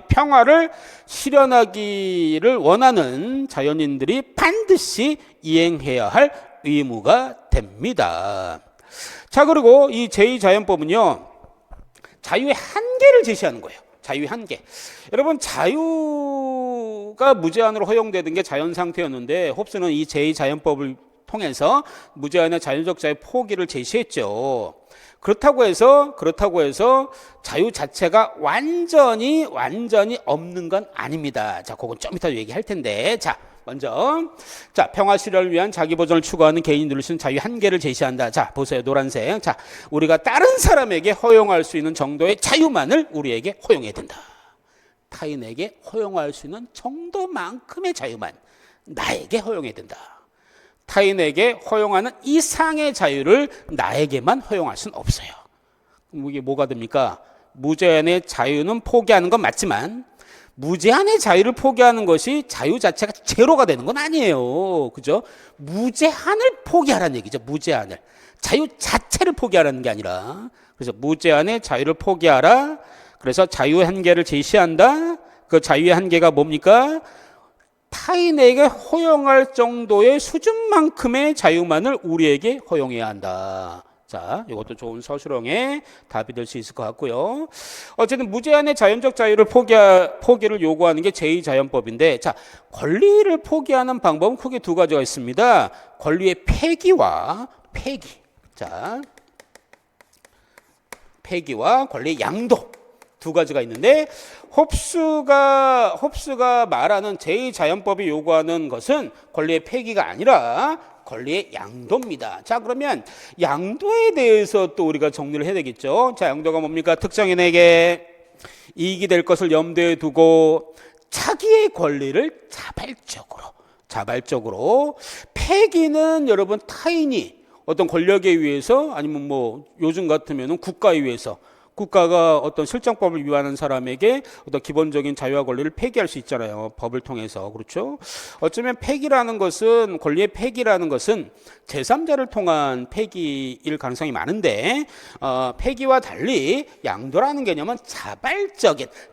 평화를 실현하기를 원하는 자연인들이 반드시 이행해야 할 의무가 됩니다. 자, 그리고 이 제2자연법은요, 자유의 한계를 제시하는 거예요. 자유의 한계. 여러분, 자유가 무제한으로 허용되는 게 자연 상태였는데 홉스는 이 제2자연법을 통해서 무제한의 자연적 자유 포기를 제시했죠. 그렇다고 해서 자유 자체가 완전히 없는 건 아닙니다. 자, 그건 좀 이따 얘기할 텐데, 자, 먼저 평화 실현을 위한 자기 보존을 추구하는 개인이 누릴 수 있는 자유 한계를 제시한다. 자, 보세요. 노란색. 자, 우리가 다른 사람에게 허용할 수 있는 정도의 자유만을 우리에게 허용해야 된다. 타인에게 허용할 수 있는 정도만큼의 자유만 나에게 허용해야 된다. 타인에게 허용하는 이상의 자유를 나에게만 허용할 수는 없어요. 이게 뭐가 됩니까? 무제한의 자유는 포기하는 건 맞지만 무제한의 자유를 포기하는 것이 자유 자체가 제로가 되는 건 아니에요. 그죠? 무제한을 포기하라는 얘기죠. 무제한을. 자유 자체를 포기하라는 게 아니라. 그래서 무제한의 자유를 포기하라. 그래서 자유의 한계를 제시한다. 그 자유의 한계가 뭡니까? 타인에게 허용할 정도의 수준만큼의 자유만을 우리에게 허용해야 한다. 자, 이것도 좋은 서술형의 답이 될 수 있을 것 같고요. 어쨌든 무제한의 자연적 자유를 포기를 요구하는 게 제2자연법인데, 자, 권리를 포기하는 방법은 크게 두 가지가 있습니다. 권리의 폐기와 폐기. 자, 폐기와 권리의 양도. 두 가지가 있는데 홉스가 말하는 제2자연법이 요구하는 것은 권리의 폐기가 아니라 권리의 양도입니다. 자, 그러면 양도에 대해서 또 우리가 정리를 해야 되겠죠. 자, 양도가 뭡니까? 특정인에게 이익이 될 것을 염두에 두고 자기의 권리를 자발적으로 폐기는 여러분 타인이 어떤 권력에 의해서 아니면 뭐 요즘 같으면은 국가에 의해서 국가가 어떤 실정법을 위반하는 사람에게 어떤 기본적인 자유와 권리를 폐기할 수 있잖아요. 법을 통해서. 그렇죠? 어쩌면 폐기라는 것은, 권리의 폐기라는 것은 제3자를 통한 폐기일 가능성이 많은데, 폐기와 달리 양도라는 개념은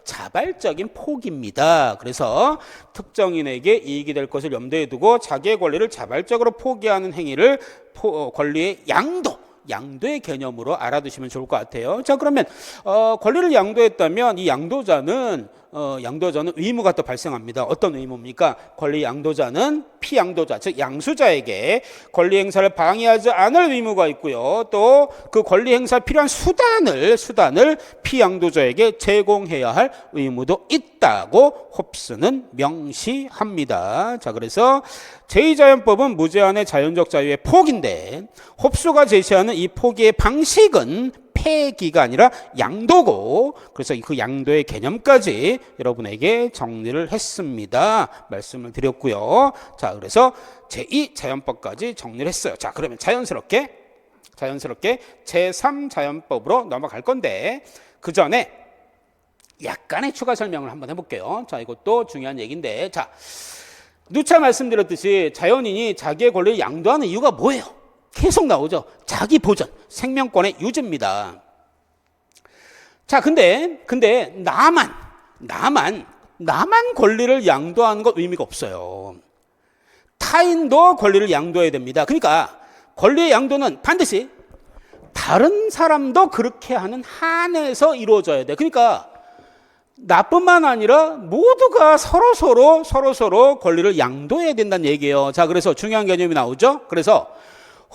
자발적인 포기입니다. 그래서 특정인에게 이익이 될 것을 염두에 두고 자기의 권리를 자발적으로 포기하는 행위를 권리의 양도의 개념으로 알아두시면 좋을 것 같아요. 자, 그러면 권리를 양도했다면 이 양도자는 의무가 또 발생합니다. 어떤 의무입니까? 권리 양도자는 피양도자, 즉 양수자에게 권리 행사를 방해하지 않을 의무가 있고요. 또 그 권리 행사에 필요한 수단을 피양도자에게 제공해야 할 의무도 있다고 홉스는 명시합니다. 자, 그래서 제2자연법은 무제한의 자연적 자유의 포기인데 홉스가 제시하는 이 포기의 방식은 폐기가 아니라 양도고, 그래서 그 양도의 개념까지 여러분에게 정리를 했습니다. 말씀을 드렸고요. 자, 그래서 제2자연법까지 정리를 했어요. 자, 그러면 자연스럽게 제3자연법으로 넘어갈 건데 그 전에 약간의 추가 설명을 한번 해볼게요. 자, 이것도 중요한 얘기인데, 자, 누차 말씀드렸듯이 자연인이 자기의 권리를 양도하는 이유가 뭐예요? 계속 나오죠. 자기 보전, 생명권의 유지입니다. 자, 근데 나만 권리를 양도하는 것 의미가 없어요. 타인도 권리를 양도해야 됩니다. 그러니까 권리의 양도는 반드시 다른 사람도 그렇게 하는 한에서 이루어져야 돼. 그러니까 나뿐만 아니라 모두가 서로 권리를 양도해야 된다는 얘기예요. 자, 그래서 중요한 개념이 나오죠. 그래서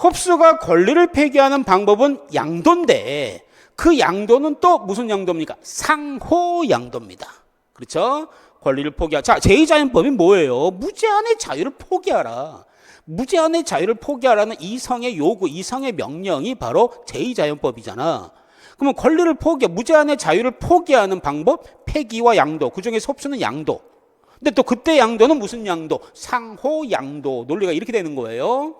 홉스가 권리를 폐기하는 방법은 양도인데 그 양도는 또 무슨 양도입니까? 상호 양도입니다. 그렇죠? 권리를 포기하라. 자, 제2자연법이 뭐예요? 무제한의 자유를 포기하라. 무제한의 자유를 포기하라는 이성의 요구, 이성의 명령이 바로 제2자연법이잖아. 그러면 권리를 무제한의 자유를 포기하는 방법, 폐기와 양도. 그중에서 홉스는 양도. 근데 또 그때 양도는 무슨 양도? 상호 양도. 논리가 이렇게 되는 거예요.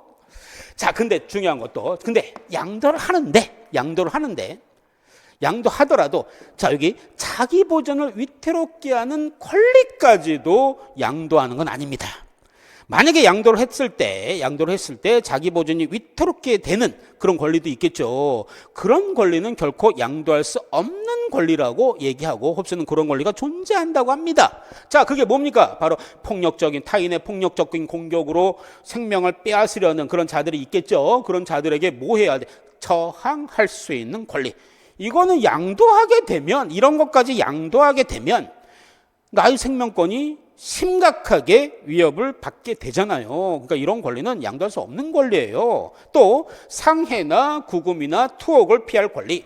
자, 근데 중요한 것도, 근데 양도를 하는데, 양도하더라도, 자, 여기 자기 보전을 위태롭게 하는 권리까지도 양도하는 건 아닙니다. 만약에 양도를 했을 때 자기 보전이 위태롭게 되는 그런 권리도 있겠죠. 그런 권리는 결코 양도할 수 없는 권리라고 얘기하고 홉스는 그런 권리가 존재한다고 합니다. 자, 그게 뭡니까? 바로 타인의 폭력적인 공격으로 생명을 빼앗으려는 그런 자들이 있겠죠. 그런 자들에게 뭐 해야 돼? 저항할 수 있는 권리. 이거는 이런 것까지 양도하게 되면 나의 생명권이 심각하게 위협을 받게 되잖아요. 그러니까 이런 권리는 양도할 수 없는 권리예요. 또 상해나 구금이나 투옥을 피할 권리,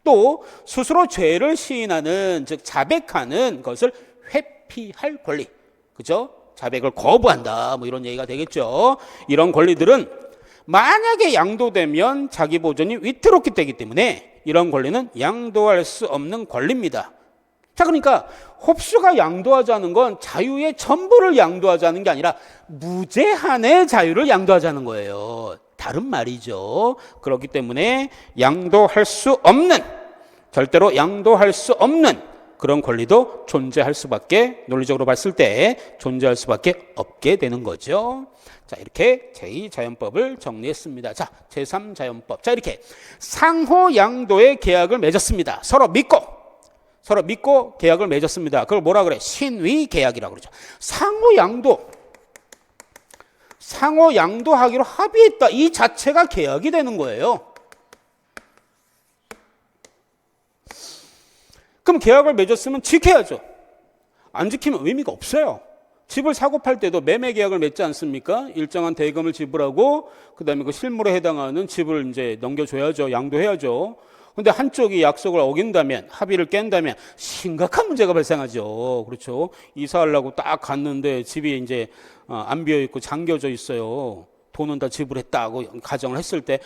또 스스로 죄를 시인하는, 즉 자백하는 것을 회피할 권리, 그죠? 자백을 거부한다, 뭐 이런 얘기가 되겠죠. 이런 권리들은 만약에 양도되면 자기 보전이 위태롭게 되기 때문에 이런 권리는 양도할 수 없는 권리입니다. 자, 그러니까 홉스가 양도하자는 건 자유의 전부를 양도하자는 게 아니라 무제한의 자유를 양도하자는 거예요. 다른 말이죠. 그렇기 때문에 절대로 양도할 수 없는 그런 권리도 논리적으로 봤을 때 존재할 수밖에 없게 되는 거죠. 자, 이렇게 제2자연법을 정리했습니다. 자, 제3자연법. 자, 이렇게 상호 양도의 계약을 맺었습니다. 서로 믿고 계약을 맺었습니다. 그걸 뭐라 그래? 신의 계약이라고 그러죠. 상호 양도하기로 합의했다. 이 자체가 계약이 되는 거예요. 그럼 계약을 맺었으면 지켜야죠. 안 지키면 의미가 없어요. 집을 사고 팔 때도 매매 계약을 맺지 않습니까? 일정한 대금을 지불하고 그다음에 그 실물에 해당하는 집을 이제 넘겨줘야죠. 양도해야죠. 근데 한쪽이 약속을 어긴다면, 합의를 깬다면 심각한 문제가 발생하죠. 그렇죠? 이사하려고 딱 갔는데 집이 이제 안 비어 있고 잠겨져 있어요. 돈은 다 지불했다고 가정을 했을 때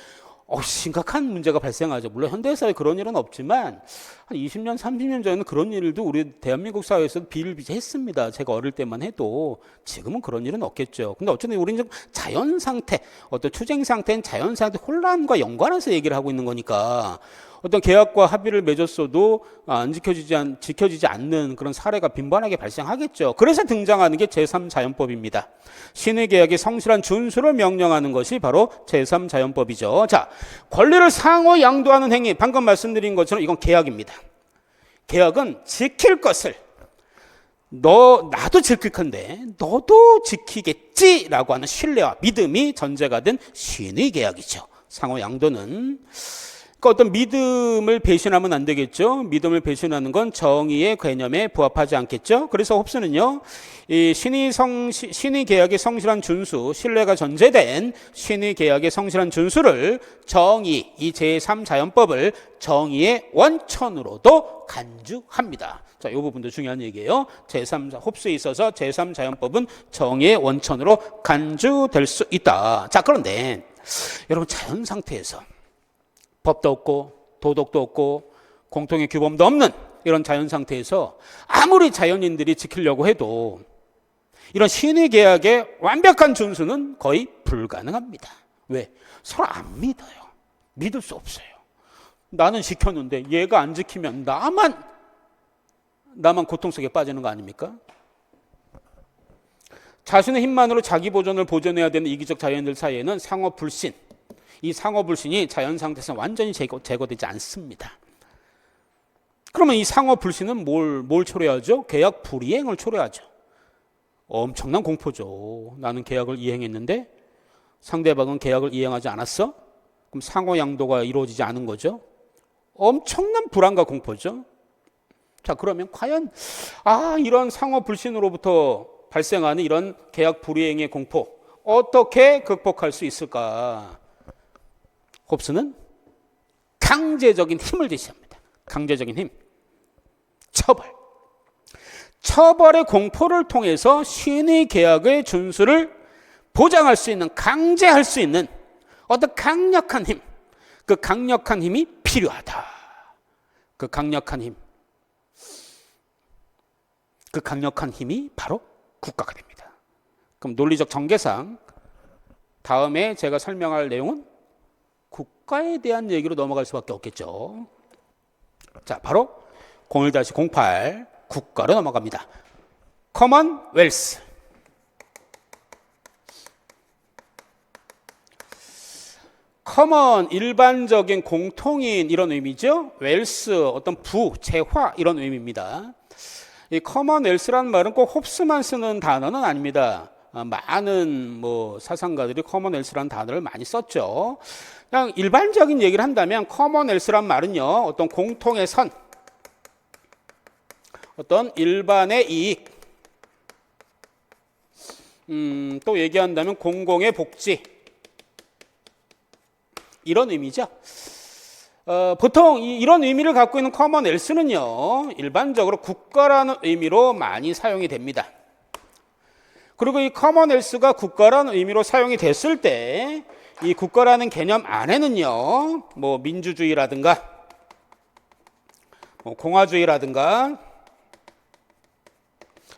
심각한 문제가 발생하죠. 물론 현대사회에 그런 일은 없지만 한 20년, 30년 전에는 그런 일도 우리 대한민국 사회에서도 비일비재했습니다. 제가 어릴 때만 해도. 지금은 그런 일은 없겠죠. 근데 어쨌든 우리는 좀 자연 상태, 어떤 투쟁 상태인 자연 상태 혼란과 연관해서 얘기를 하고 있는 거니까 어떤 계약과 합의를 맺었어도 지켜지지 않는 그런 사례가 빈번하게 발생하겠죠. 그래서 등장하는 게 제3자연법입니다. 신의 계약의 성실한 준수를 명령하는 것이 바로 제3자연법이죠. 자, 권리를 상호 양도하는 행위, 방금 말씀드린 것처럼 이건 계약입니다. 계약은 지킬 것을 나도 지킬 건데 너도 지키겠지라고 하는 신뢰와 믿음이 전제가 된 신의 계약이죠. 상호 양도는 어떤 믿음을 배신하면 안 되겠죠. 믿음을 배신하는 건 정의의 개념에 부합하지 않겠죠. 그래서 홉스는요, 이 신의 계약의 성실한 준수, 신뢰가 전제된 신의 계약의 성실한 준수를 이 제3자연법을 정의의 원천으로도 간주합니다. 자, 이 부분도 중요한 얘기예요. 홉스에 있어서 제3자연법은 정의의 원천으로 간주될 수 있다. 자, 그런데 여러분, 자연 상태에서 법도 없고 도덕도 없고 공통의 규범도 없는 이런 자연 상태에서 아무리 자연인들이 지키려고 해도 이런 신의 계약의 완벽한 준수는 거의 불가능합니다. 왜? 서로 안 믿어요. 믿을 수 없어요. 나는 지켰는데 얘가 안 지키면 나만 고통 속에 빠지는 거 아닙니까? 자신의 힘만으로 자기 보존을 보존해야 되는 이기적 자연인들 사이에는 상호 불신, 이 상호 불신이 자연 상태에서 완전히 제거되지 않습니다. 그러면 이 상호 불신은 뭘 초래하죠? 계약 불이행을 초래하죠. 엄청난 공포죠. 나는 계약을 이행했는데 상대방은 계약을 이행하지 않았어? 그럼 상호 양도가 이루어지지 않은 거죠. 엄청난 불안과 공포죠. 자, 그러면 과연 이런 상호 불신으로부터 발생하는 이런 계약 불이행의 공포 어떻게 극복할 수 있을까? 홉스는 강제적인 힘을 제시합니다. 강제적인 힘. 처벌. 처벌의 공포를 통해서 시인의 계약의 준수를 보장할 수 있는, 강제할 수 있는 어떤 강력한 힘. 그 강력한 힘이 필요하다. 그 강력한 힘. 그 강력한 힘이 바로 국가가 됩니다. 그럼 논리적 전개상 다음에 제가 설명할 내용은 국가에 대한 얘기로 넘어갈 수밖에 없겠죠. 자, 바로 01-08 국가로 넘어갑니다. 커먼웰스. 커먼, 일반적인, 공통인 이런 의미죠. 웰스, 어떤 부, 재화 이런 의미입니다. 이 커먼웰스라는 말은 꼭 홉스만 쓰는 단어는 아닙니다. 많은 사상가들이 커먼웰스라는 단어를 많이 썼죠. 그냥 일반적인 얘기를 한다면 커먼웰스란 말은요, 어떤 공통의 선, 어떤 일반의 이익, 또 얘기한다면 공공의 복지, 이런 의미죠. 보통 이런 의미를 갖고 있는 커먼웰스는요, 일반적으로 국가라는 의미로 많이 사용이 됩니다. 그리고 이 커먼웰스가 국가라는 의미로 사용이 됐을 때 이 국가라는 개념 안에는요, 민주주의라든가 공화주의라든가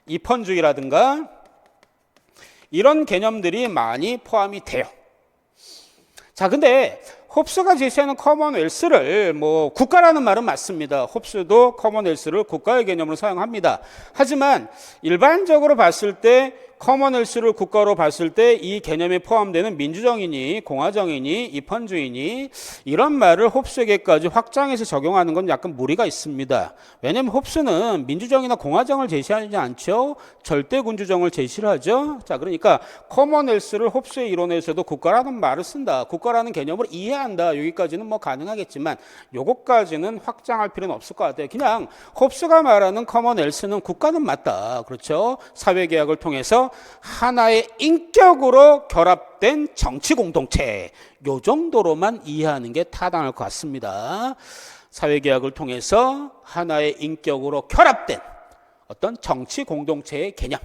입헌주의라든가 이런 개념들이 많이 포함이 돼요. 자, 근데 홉스가 제시하는 커먼웰스를 국가라는 말은 맞습니다. 홉스도 커먼웰스를 국가의 개념으로 사용합니다. 하지만 일반적으로 봤을 때 커먼웰스를 국가로 봤을 때 이 개념에 포함되는 민주정이니 공화정이니 입헌주의니 이런 말을 홉스에게까지 확장해서 적용하는 건 약간 무리가 있습니다. 왜냐하면 홉스는 민주정이나 공화정을 제시하지 않죠. 절대군주정을 제시를 하죠. 자, 그러니까 커먼웰스를 홉스의 이론에서도 국가라는 말을 쓴다. 국가라는 개념을 이해한다. 여기까지는 가능하겠지만 요것까지는 확장할 필요는 없을 것 같아요. 그냥 홉스가 말하는 커먼웰스는 국가는 맞다. 그렇죠? 사회계약을 통해서 하나의 인격으로 결합된 정치 공동체, 요 정도로만 이해하는 게 타당할 것 같습니다. 사회계약을 통해서 하나의 인격으로 결합된 어떤 정치 공동체의 개념,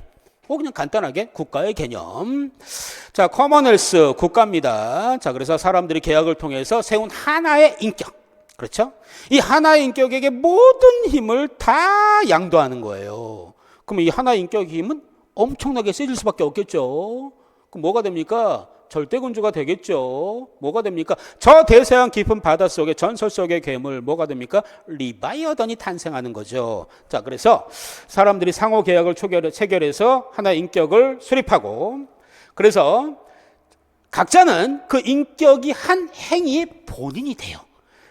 그냥 간단하게 국가의 개념. 자, 커먼웰스 국가입니다. 자, 그래서 사람들이 계약을 통해서 세운 하나의 인격, 그렇죠? 이 하나의 인격에게 모든 힘을 다 양도하는 거예요. 그럼 이 하나의 인격의 힘은 엄청나게 세질 수밖에 없겠죠. 그럼 뭐가 됩니까? 절대군주가 되겠죠. 뭐가 됩니까? 저 대서양 깊은 바닷속에 전설 속의 괴물 뭐가 됩니까? 리바이어던이 탄생하는 거죠. 자, 그래서 사람들이 상호 계약을 체결해서 하나의 인격을 수립하고, 그래서 각자는 그 인격이 한 행위의 본인이 돼요.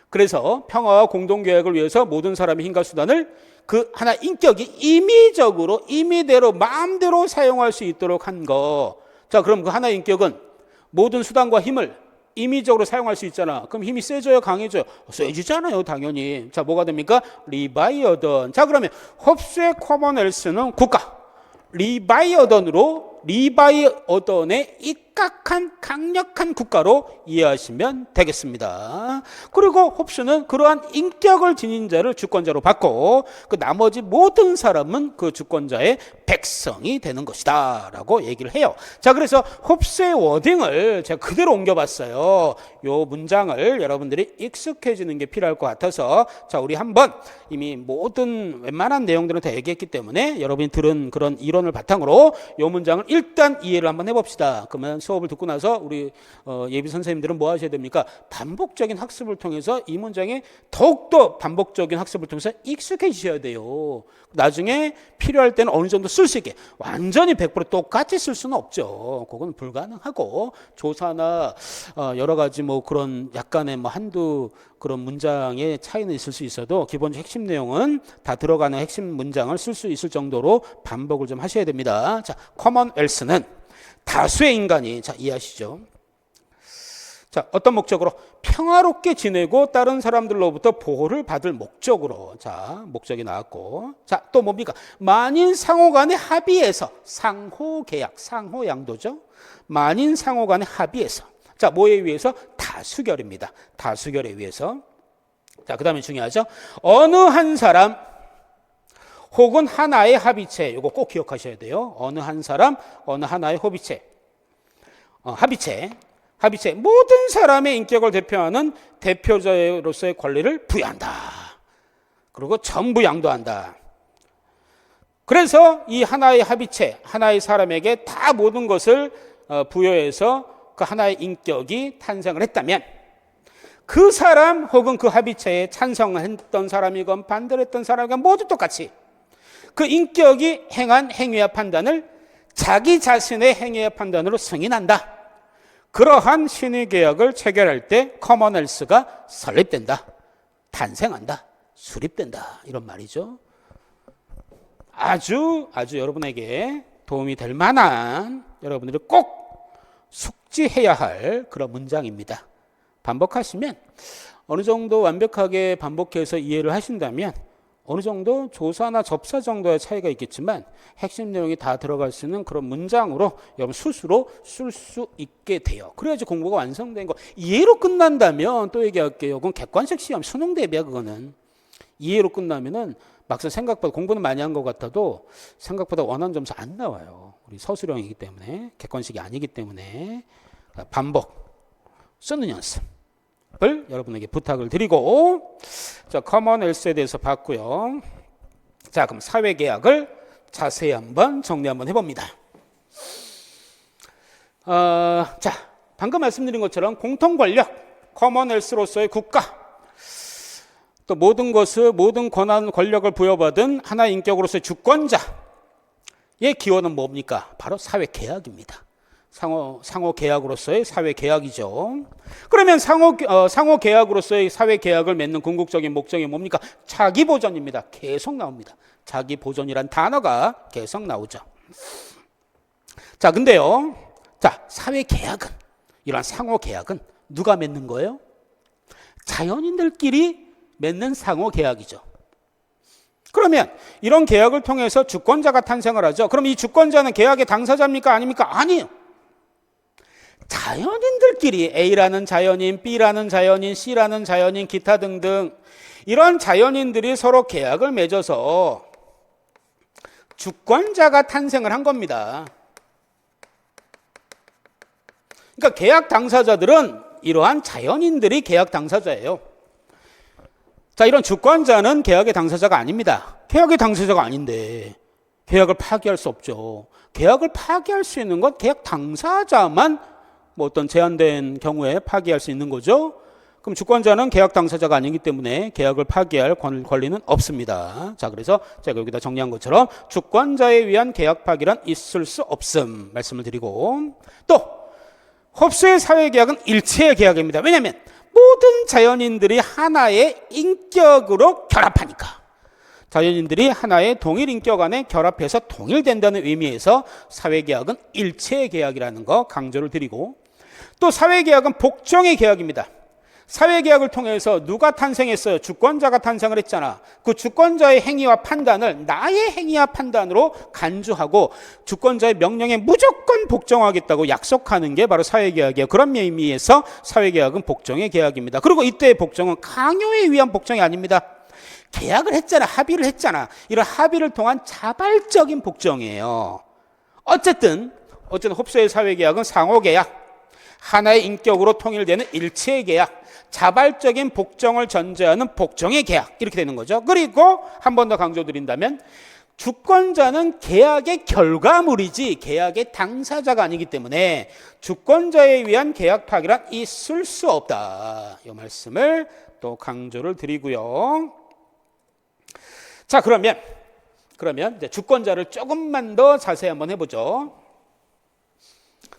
그래서 평화와 공동계약을 위해서 모든 사람의 힘과 수단을 그 하나 인격이 임의적으로 임의대로 마음대로 사용할 수 있도록 한 거. 자, 그럼 그 하나 인격은 모든 수단과 힘을 임의적으로 사용할 수 있잖아. 그럼 힘이 세져요, 강해져요? 세지잖아요, 당연히. 자, 뭐가 됩니까? 리바이어던. 자, 그러면 홉스의 커먼웰스는 국가, 리바이어던의 입각한 강력한 국가로 이해하시면 되겠습니다. 그리고 홉스는 그러한 인격을 지닌 자를 주권자로 받고 그 나머지 모든 사람은 그 주권자의 백성이 되는 것이다 라고 얘기를 해요. 자, 그래서 홉스의 워딩을 제가 그대로 옮겨봤어요. 요 문장을 여러분들이 익숙해지는 게 필요할 것 같아서, 자, 우리 한번 이미 모든 웬만한 내용들은 다 얘기했기 때문에 여러분이 들은 그런 이론을 바탕으로 요 문장을 일단 이해를 한번 해봅시다. 그러면 수업을 듣고 나서 우리 예비 선생님들은 뭐 하셔야 됩니까? 반복적인 학습을 통해서 이 문장에 더욱더 반복적인 학습을 통해서 익숙해지셔야 돼요. 나중에 필요할 때는 어느 정도 쓸 수 있게, 완전히 100% 똑같이 쓸 수는 없죠. 그건 불가능하고, 조사나 여러 가지 그런 약간의 한두 그런 문장의 차이는 있을 수 있어도 기본 핵심 내용은 다 들어가는 핵심 문장을 쓸 수 있을 정도로 반복을 좀 하셔야 됩니다. 자, 커먼웰스는 다수의 인간이, 자, 이해하시죠? 자, 어떤 목적으로? 평화롭게 지내고 다른 사람들로부터 보호를 받을 목적으로. 자, 목적이 나왔고. 자, 또 뭡니까? 만인 상호 간의 합의에서, 상호 계약, 상호 양도죠. 만인 상호 간의 합의에서. 자, 뭐에 의해서? 다수결입니다. 다수결에 의해서. 자, 그 다음에 중요하죠. 어느 한 사람 혹은 하나의 합의체, 이거 꼭 기억하셔야 돼요. 어느 한 사람, 어느 하나의 합의체. 합의체. 모든 사람의 인격을 대표하는 대표자로서의 권리를 부여한다. 그리고 전부 양도한다. 그래서 이 하나의 합의체, 하나의 사람에게 다 모든 것을 부여해서 그 하나의 인격이 탄생을 했다면 그 사람 혹은 그 합의체에 찬성했던 사람이건 반대를 했던 사람이건 모두 똑같이 그 인격이 행한 행위와 판단을 자기 자신의 행위와 판단으로 승인한다. 그러한 신의계약을 체결할 때 커먼웰스가 설립된다. 탄생한다. 수립된다. 이런 말이죠. 아주 여러분에게 도움이 될 만한, 여러분들이 꼭 숙지해야 할 그런 문장입니다. 반복하시면 어느 정도 완벽하게 반복해서 이해를 하신다면 어느 정도 조사나 접사 정도의 차이가 있겠지만 핵심 내용이 다 들어갈 수 있는 그런 문장으로 여러분 스스로 쓸 수 있게 돼요. 그래야지 공부가 완성된 거. 이해로 끝난다면 또 얘기할게요. 그건 객관식 시험 수능 대비야. 그거는 이해로 끝나면은 막상 생각보다 공부는 많이 한 것 같아도 생각보다 원하는 점수 안 나와요. 우리 서술형이기 때문에, 객관식이 아니기 때문에 반복 쓰는 연습을 여러분에게 부탁을 드리고, 자, 커먼웰스에 대해서 봤고요. 자, 그럼 사회계약을 자세히 한번 정리 한번 해봅니다. 자, 방금 말씀드린 것처럼 공통권력, 커먼웰스로서의 국가, 또 모든 것을, 모든 권한, 권력을 부여받은 하나의 인격으로서의 주권자의 기원은 뭡니까? 바로 사회계약입니다. 상호계약으로서의 사회계약이죠. 그러면 상호계약으로서의 사회계약을 맺는 궁극적인 목적이 뭡니까? 자기보전입니다. 계속 나옵니다. 자기보전이란 단어가 계속 나오죠. 자, 근데요. 자, 사회계약은, 이러한 상호계약은 누가 맺는 거예요? 자연인들끼리 맺는 상호계약이죠. 그러면 이런 계약을 통해서 주권자가 탄생을 하죠. 그럼 이 주권자는 계약의 당사자입니까? 아닙니까? 아니에요. 자연인들끼리 A라는 자연인, B라는 자연인, C라는 자연인, 기타 등등 이런 자연인들이 서로 계약을 맺어서 주권자가 탄생을 한 겁니다. 그러니까 계약 당사자들은 이러한 자연인들이 계약 당사자예요. 자, 이런 주권자는 계약의 당사자가 아닙니다. 계약의 당사자가 아닌데 계약을 파기할 수 없죠. 계약을 파기할 수 있는 건 계약 당사자만 뭐 어떤 제한된 경우에 파기할 수 있는 거죠. 그럼 주권자는 계약 당사자가 아니기 때문에 계약을 파기할 권리는 없습니다. 자, 그래서 제가 여기다 정리한 것처럼 주권자에 의한 계약 파기란 있을 수 없음 말씀을 드리고, 또 홉스의 사회계약은 일체의 계약입니다. 왜냐하면 모든 자연인들이 하나의 인격으로 결합하니까. 자연인들이 하나의 동일 인격 안에 결합해서 통일된다는 의미에서 사회계약은 일체의 계약이라는 거 강조를 드리고, 또 사회계약은 복종의 계약입니다. 사회계약을 통해서 누가 탄생했어요? 주권자가 탄생을 했잖아. 그 주권자의 행위와 판단을 나의 행위와 판단으로 간주하고 주권자의 명령에 무조건 복종하겠다고 약속하는 게 바로 사회계약이에요. 그런 의미에서 사회계약은 복종의 계약입니다. 그리고 이때의 복종은 강요에 의한 복종이 아닙니다. 계약을 했잖아. 합의를 했잖아. 이런 합의를 통한 자발적인 복종이에요. 어쨌든 홉스의 사회계약은 상호계약, 하나의 인격으로 통일되는 일체의 계약, 자발적인 복종을 전제하는 복종의 계약, 이렇게 되는 거죠. 그리고 한 번 더 강조드린다면 주권자는 계약의 결과물이지 계약의 당사자가 아니기 때문에 주권자에 의한 계약 파기란 있을 수 없다. 이 말씀을 또 강조를 드리고요. 자, 그러면 이제 주권자를 조금만 더 자세히 한번 해보죠.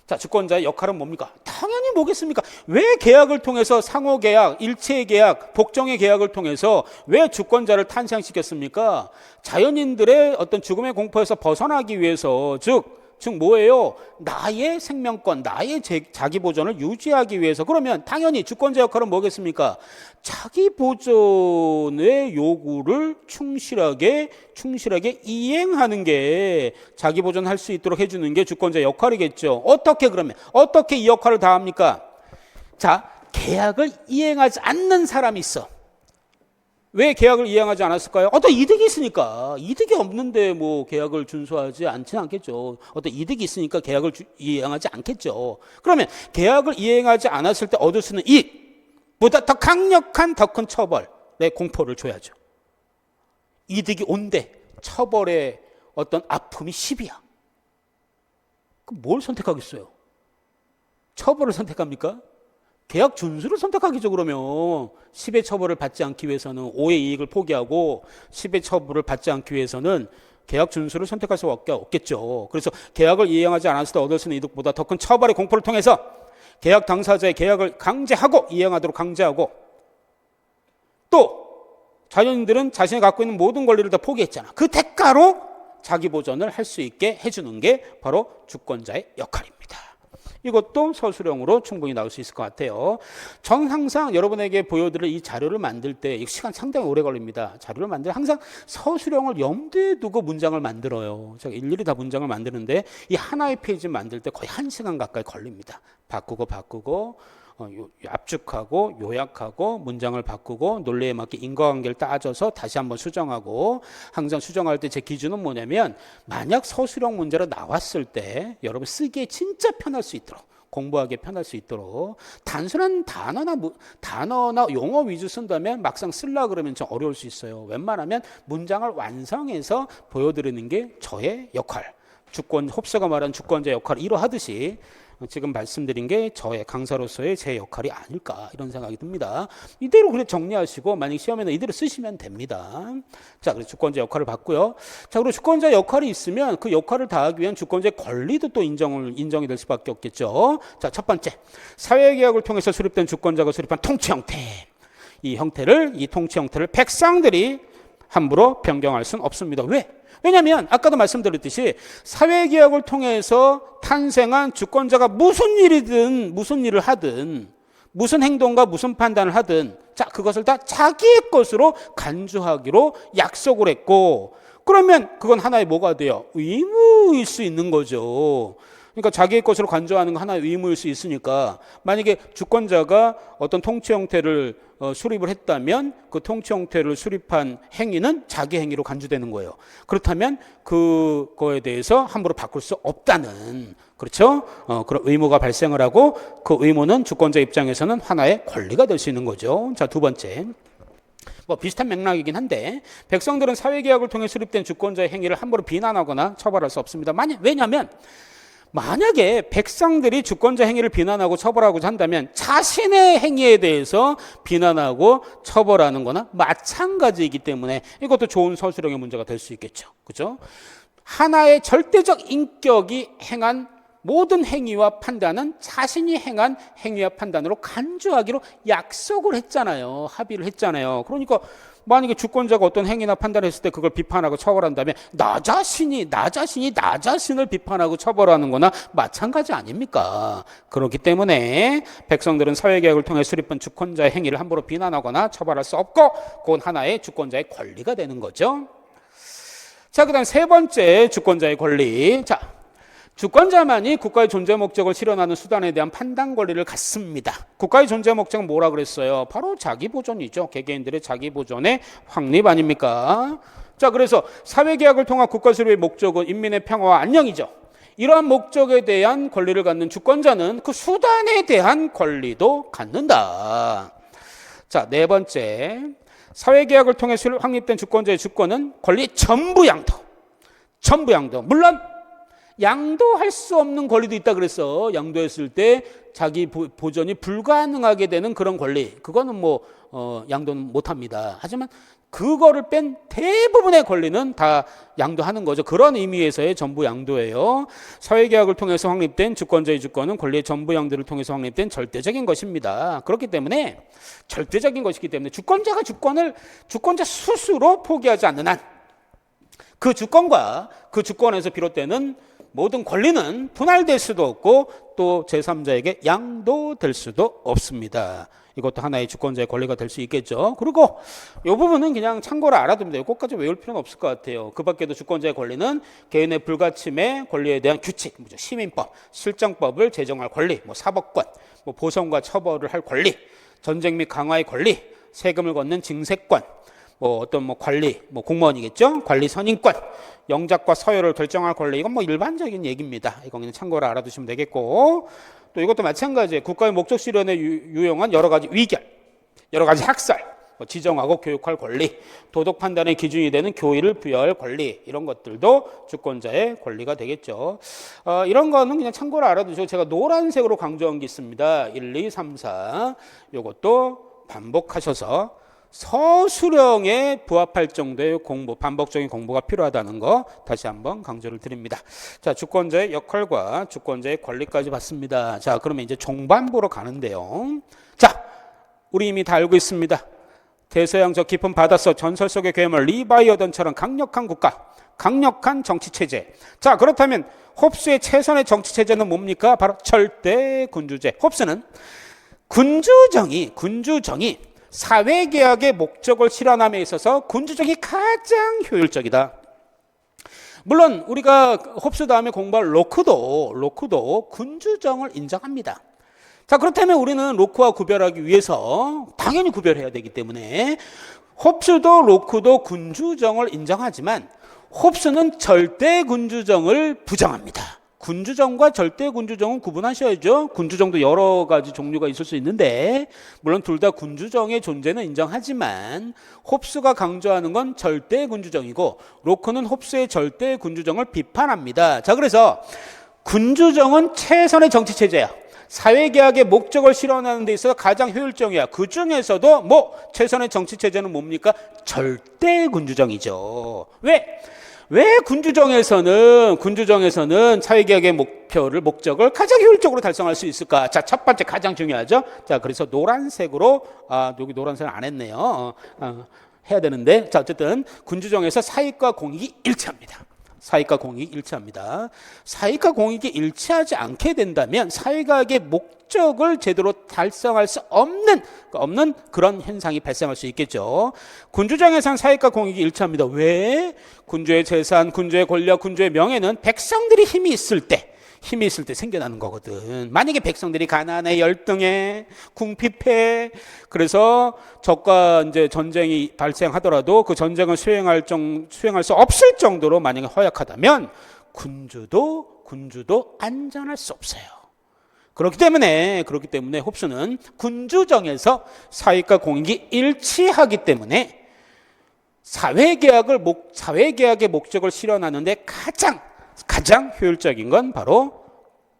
자, 주권자의 역할은 뭡니까? 당연히 뭐겠습니까? 왜 계약을 통해서 상호계약, 일체의 계약, 복종의 계약을 통해서 왜 주권자를 탄생시켰습니까? 자연인들의 어떤 죽음의 공포에서 벗어나기 위해서, 즉 뭐예요? 나의 생명권, 나의 자기 보존을 유지하기 위해서. 그러면 당연히 주권자 역할은 뭐겠습니까? 자기 보존의 요구를 충실하게 이행하는 게, 자기 보존할 수 있도록 해주는 게 주권자 역할이겠죠. 어떻게 이 역할을 다 합니까? 자, 계약을 이행하지 않는 사람이 있어. 왜 계약을 이행하지 않았을까요? 어떤 이득이 있으니까. 이득이 없는데 뭐 계약을 준수하지 않지는 않겠죠. 어떤 이득이 있으니까 계약을 이행하지 않겠죠. 그러면 계약을 이행하지 않았을 때 얻을 수 있는 이익보다 더 강력한 더 큰 처벌의 공포를 줘야죠. 이득이 온대 처벌의 어떤 아픔이 10이야. 그럼 뭘 선택하겠어요? 처벌을 선택합니까? 계약 준수를 선택하겠죠. 그러면 10의 처벌을 받지 않기 위해서는 5의 이익을 포기하고 10의 처벌을 받지 않기 위해서는 계약 준수를 선택할 수밖에 없겠죠. 그래서 계약을 이행하지 않았을 때 얻을 수 있는 이득보다 더 큰 처벌의 공포를 통해서 계약 당사자의 계약을 강제하고 이행하도록 강제하고, 또 자연인들은 자신이 갖고 있는 모든 권리를 다 포기했잖아. 그 대가로 자기 보전을 할 수 있게 해주는 게 바로 주권자의 역할입니다. 이것도 서술형으로 충분히 나올 수 있을 것 같아요. 저는 항상 여러분에게 보여드릴 이 자료를 만들 때 시간 상당히 오래 걸립니다. 자료를 만들 때 항상 서술형을 염두에 두고 문장을 만들어요. 제가 일일이 다 문장을 만드는데 이 하나의 페이지 만들 때 거의 1시간 가까이 걸립니다. 바꾸고 압축하고 요약하고 문장을 바꾸고 논리에 맞게 인과관계를 따져서 다시 한번 수정하고, 항상 수정할 때 제 기준은 뭐냐면, 만약 서술형 문제로 나왔을 때 여러분 쓰기에 진짜 편할 수 있도록, 공부하기에 편할 수 있도록 단순한 단어나 용어 위주 쓴다면 막상 쓰려고 그러면 좀 어려울 수 있어요. 웬만하면 문장을 완성해서 보여드리는 게 저의 역할, 홉스가 말한 주권자 역할을 이루하듯이 지금 말씀드린 게 저의 강사로서의 제 역할이 아닐까, 이런 생각이 듭니다. 이대로 그래 정리하시고 만약 시험에는 이대로 쓰시면 됩니다. 자, 그래서 주권자 역할을 봤고요. 자, 그리고 주권자 역할이 있으면 그 역할을 다하기 위한 주권자의 권리도 또 인정이 될 수밖에 없겠죠. 자, 첫 번째, 사회계약을 통해서 수립된 주권자가 수립한 통치 형태. 이 통치 형태를 백성들이 함부로 변경할 수는 없습니다. 왜? 왜냐하면 아까도 말씀드렸듯이 사회계약을 통해서 탄생한 주권자가 무슨 일을 하든, 무슨 행동과 무슨 판단을 하든, 자, 그것을 다 자기의 것으로 간주하기로 약속을 했고, 그러면 그건 하나의 뭐가 돼요? 의무일 수 있는 거죠. 그러니까 자기의 것으로 간주하는 건 하나의 의무일 수 있으니까, 만약에 주권자가 어떤 통치 형태를 수립을 했다면 그 통치 형태를 수립한 행위는 자기 행위로 간주되는 거예요. 그렇다면 그거에 대해서 함부로 바꿀 수 없다는, 그렇죠? 그런 의무가 발생을 하고, 그 의무는 주권자 입장에서는 하나의 권리가 될 수 있는 거죠. 자, 두 번째, 비슷한 맥락이긴 한데, 백성들은 사회계약을 통해 수립된 주권자의 행위를 함부로 비난하거나 처벌할 수 없습니다. 왜냐하면 만약에 백성들이 주권자 행위를 비난하고 처벌하고자 한다면 자신의 행위에 대해서 비난하고 처벌하는 거나 마찬가지이기 때문에 이것도 좋은 서술형의 문제가 될 수 있겠죠. 그죠? 하나의 절대적 인격이 행한 모든 행위와 판단은 자신이 행한 행위와 판단으로 간주하기로 약속을 했잖아요. 합의를 했잖아요. 그러니까 만약에 주권자가 어떤 행위나 판단을 했을 때 그걸 비판하고 처벌한다면 나 자신이 나 자신을 비판하고 처벌하는 거나 마찬가지 아닙니까? 그렇기 때문에 백성들은 사회계약을 통해 수립한 주권자의 행위를 함부로 비난하거나 처벌할 수 없고, 그건 하나의 주권자의 권리가 되는 거죠. 자, 그 다음 세 번째 주권자의 권리. 자, 주권자만이 국가의 존재 목적을 실현하는 수단에 대한 판단 권리를 갖습니다. 국가의 존재 목적은 뭐라 그랬어요? 바로 자기 보존이죠. 개개인들의 자기 보존의 확립 아닙니까? 자, 그래서 사회계약을 통한 국가 수립의 목적은 인민의 평화와 안녕이죠. 이러한 목적에 대한 권리를 갖는 주권자는 그 수단에 대한 권리도 갖는다. 자, 네 번째, 사회계약을 통해 확립된 주권자의 주권은 권리 전부 양도. 물론 양도할 수 없는 권리도 있다 그랬어. 양도했을 때 자기 보전이 불가능하게 되는 그런 권리, 그거는 양도는 못합니다. 하지만 그거를 뺀 대부분의 권리는 다 양도하는 거죠. 그런 의미에서의 전부 양도예요. 사회계약을 통해서 확립된 주권자의 주권은 권리의 전부 양도를 통해서 확립된 절대적인 것입니다. 그렇기 때문에 절대적인 것이기 때문에 주권자가 주권자 스스로 포기하지 않는 한 그 주권과 그 주권에서 비롯되는 모든 권리는 분할될 수도 없고 또 제3자에게 양도될 수도 없습니다. 이것도 하나의 주권자의 권리가 될 수 있겠죠. 그리고 이 부분은 그냥 참고로 알아두면 돼요. 꼭까지 외울 필요는 없을 것 같아요. 그 밖에도 주권자의 권리는 개인의 불가침의 권리에 대한 규칙, 시민법, 실정법을 제정할 권리, 사법권, 보상과 처벌을 할 권리, 전쟁 및 강화의 권리, 세금을 걷는 징세권, 어떤 관리, 공무원이겠죠? 관리 선임권, 영작과 서열을 결정할 권리. 이건 일반적인 얘기입니다. 이거 그냥 참고로 알아두시면 되겠고, 또 이것도 마찬가지예요. 국가의 목적 실현에 유용한 여러 가지 위결, 여러 가지 학설, 지정하고 교육할 권리, 도덕 판단의 기준이 되는 교의를 부여할 권리, 이런 것들도 주권자의 권리가 되겠죠. 이런 거는 그냥 참고로 알아두시고, 제가 노란색으로 강조한 게 있습니다. 1, 2, 3, 4. 요것도 반복하셔서 서술형에 부합할 정도의 공부, 반복적인 공부가 필요하다는 거 다시 한번 강조를 드립니다. 자, 주권자의 역할과 주권자의 권리까지 봤습니다. 자, 그러면 이제 종반부로 가는데요. 자, 우리 이미 다 알고 있습니다. 대서양 저 깊은 바닷속 전설 속의 괴물 리바이어던처럼 강력한 국가, 강력한 정치체제. 자, 그렇다면 홉스의 최선의 정치체제는 뭡니까? 바로 절대 군주제. 홉스는 군주정이 사회계약의 목적을 실현함에 있어서 군주정이 가장 효율적이다. 물론 우리가 홉스 다음에 공부할 로크도 군주정을 인정합니다. 자, 그렇다면 우리는 로크와 구별하기 위해서 당연히 구별해야 되기 때문에 홉스도 로크도 군주정을 인정하지만 홉스는 절대 군주정을 부정합니다. 군주정과 절대 군주정은 구분하셔야죠. 군주정도 여러 가지 종류가 있을 수 있는데 물론 둘 다 군주정의 존재는 인정하지만 홉스가 강조하는 건 절대 군주정이고 로크는 홉스의 절대 군주정을 비판합니다. 자, 그래서 군주정은 최선의 정치체제야. 사회계약의 목적을 실현하는 데 있어서 가장 효율적이야. 그 중에서도 최선의 정치체제는 뭡니까? 절대 군주정이죠. 왜 군주정에서는 사회계약의 목적을 가장 효율적으로 달성할 수 있을까? 자, 첫 번째 가장 중요하죠. 자, 그래서 노란색으로 여기 노란색은 안 했네요. 해야 되는데, 자, 어쨌든 군주정에서 사익과 공익이 일치합니다. 사익과 공익이 일치합니다. 사익과 공익이 일치하지 않게 된다면 사회계약의 목적을 제대로 달성할 수 없는 그런 현상이 발생할 수 있겠죠. 군주정에선 사익과 공익이 일치합니다. 왜? 군주의 재산, 군주의 권력, 군주의 명예는 백성들이 힘이 있을 때 생겨나는 거거든. 만약에 백성들이 가난해, 열등해, 궁핍해, 그래서 적과 이제 전쟁이 발생하더라도 그 전쟁을 수행할 수 없을 정도로 만약에 허약하다면 군주도 안전할 수 없어요. 그렇기 때문에 홉스는 군주정에서 사익과 공익이 일치하기 때문에 사회계약의 목적을 실현하는데 가장 효율적인 건 바로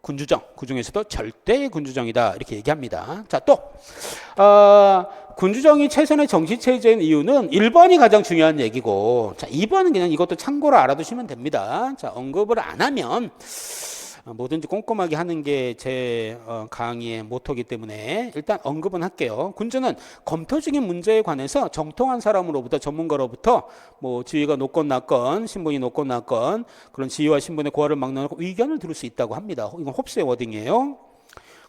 군주정, 그 중에서도 절대 군주정이다 이렇게 얘기합니다. 자, 또 군주정이 최선의 정치체제인 이유는 1번이 가장 중요한 얘기고, 자, 2번은 그냥 이것도 참고로 알아두시면 됩니다. 자, 언급을 안 하면 뭐든지 꼼꼼하게 하는 게 제 강의의 모토이기 때문에 일단 언급은 할게요. 군주는 검토 중인 문제에 관해서 정통한 사람으로부터, 전문가로부터 지위가 높건 낮건, 신분이 높건 낮건 그런 지위와 신분의 고하를 막론하고 의견을 들을 수 있다고 합니다. 이건 홉스의 워딩이에요.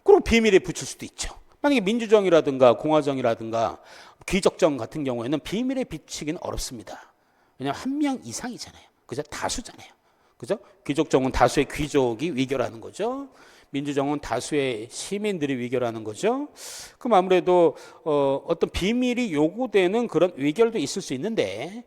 그리고 비밀에 붙일 수도 있죠. 만약에 민주정이라든가 공화정이라든가 귀족정 같은 경우에는 비밀에 비치기는 어렵습니다. 왜냐하면 한 명 이상이잖아요. 그죠? 다수잖아요. 그죠? 귀족정은 다수의 귀족이 위결하는 거죠. 민주정은 다수의 시민들이 위결하는 거죠. 그럼 아무래도 어떤 비밀이 요구되는 그런 위결도 있을 수 있는데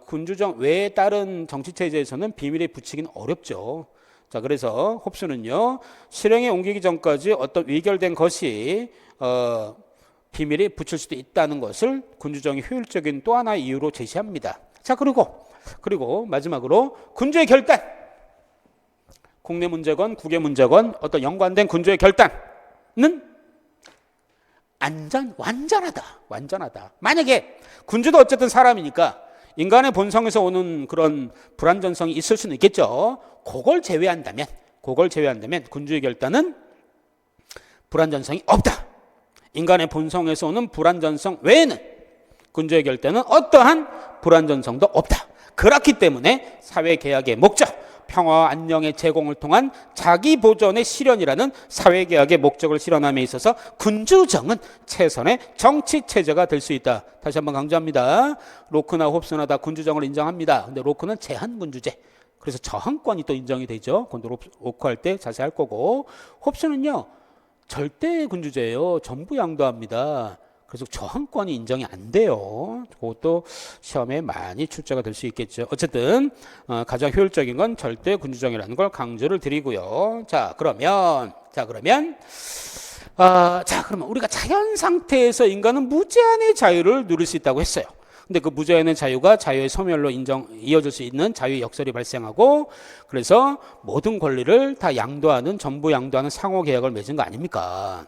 군주정 외에 다른 정치체제에서는 비밀에 붙이기는 어렵죠. 자, 그래서 홉스는요, 실행에 옮기기 전까지 어떤 위결된 것이 비밀에 붙일 수도 있다는 것을 군주정이 효율적인 또 하나의 이유로 제시합니다. 자, 그리고 마지막으로 군주의 결단, 국내 문제건 국외 문제건 어떤 연관된 군주의 결단은 완전하다. 만약에 군주도 어쨌든 사람이니까 인간의 본성에서 오는 그런 불완전성이 있을 수는 있겠죠. 그걸 제외한다면 군주의 결단은 불완전성이 없다. 인간의 본성에서 오는 불완전성 외에는 군주의 결단은 어떠한 불완전성도 없다. 그렇기 때문에 사회계약의 목적, 평화와 안녕의 제공을 통한 자기 보존의 실현이라는 사회계약의 목적을 실현함에 있어서 군주정은 최선의 정치체제가 될 수 있다. 다시 한번 강조합니다. 로크나 홉스나 다 군주정을 인정합니다. 근데 로크는 제한군주제, 그래서 저항권이 또 인정이 되죠. 그건 로크 할 때 자세히 할 거고, 홉스는요 절대 군주제예요. 전부 양도합니다. 그래서 저항권이 인정이 안 돼요. 그것도 시험에 많이 출제가 될 수 있겠죠. 어쨌든 가장 효율적인 건 절대 군주정이라는 걸 강조를 드리고요. 자 그러면 우리가 자연 상태에서 인간은 무제한의 자유를 누릴 수 있다고 했어요. 근데 그 무제한의 자유가 자유의 소멸로 이어질 수 있는 자유의 역설이 발생하고, 그래서 모든 권리를 다 양도하는, 전부 양도하는 상호 계약을 맺은 거 아닙니까?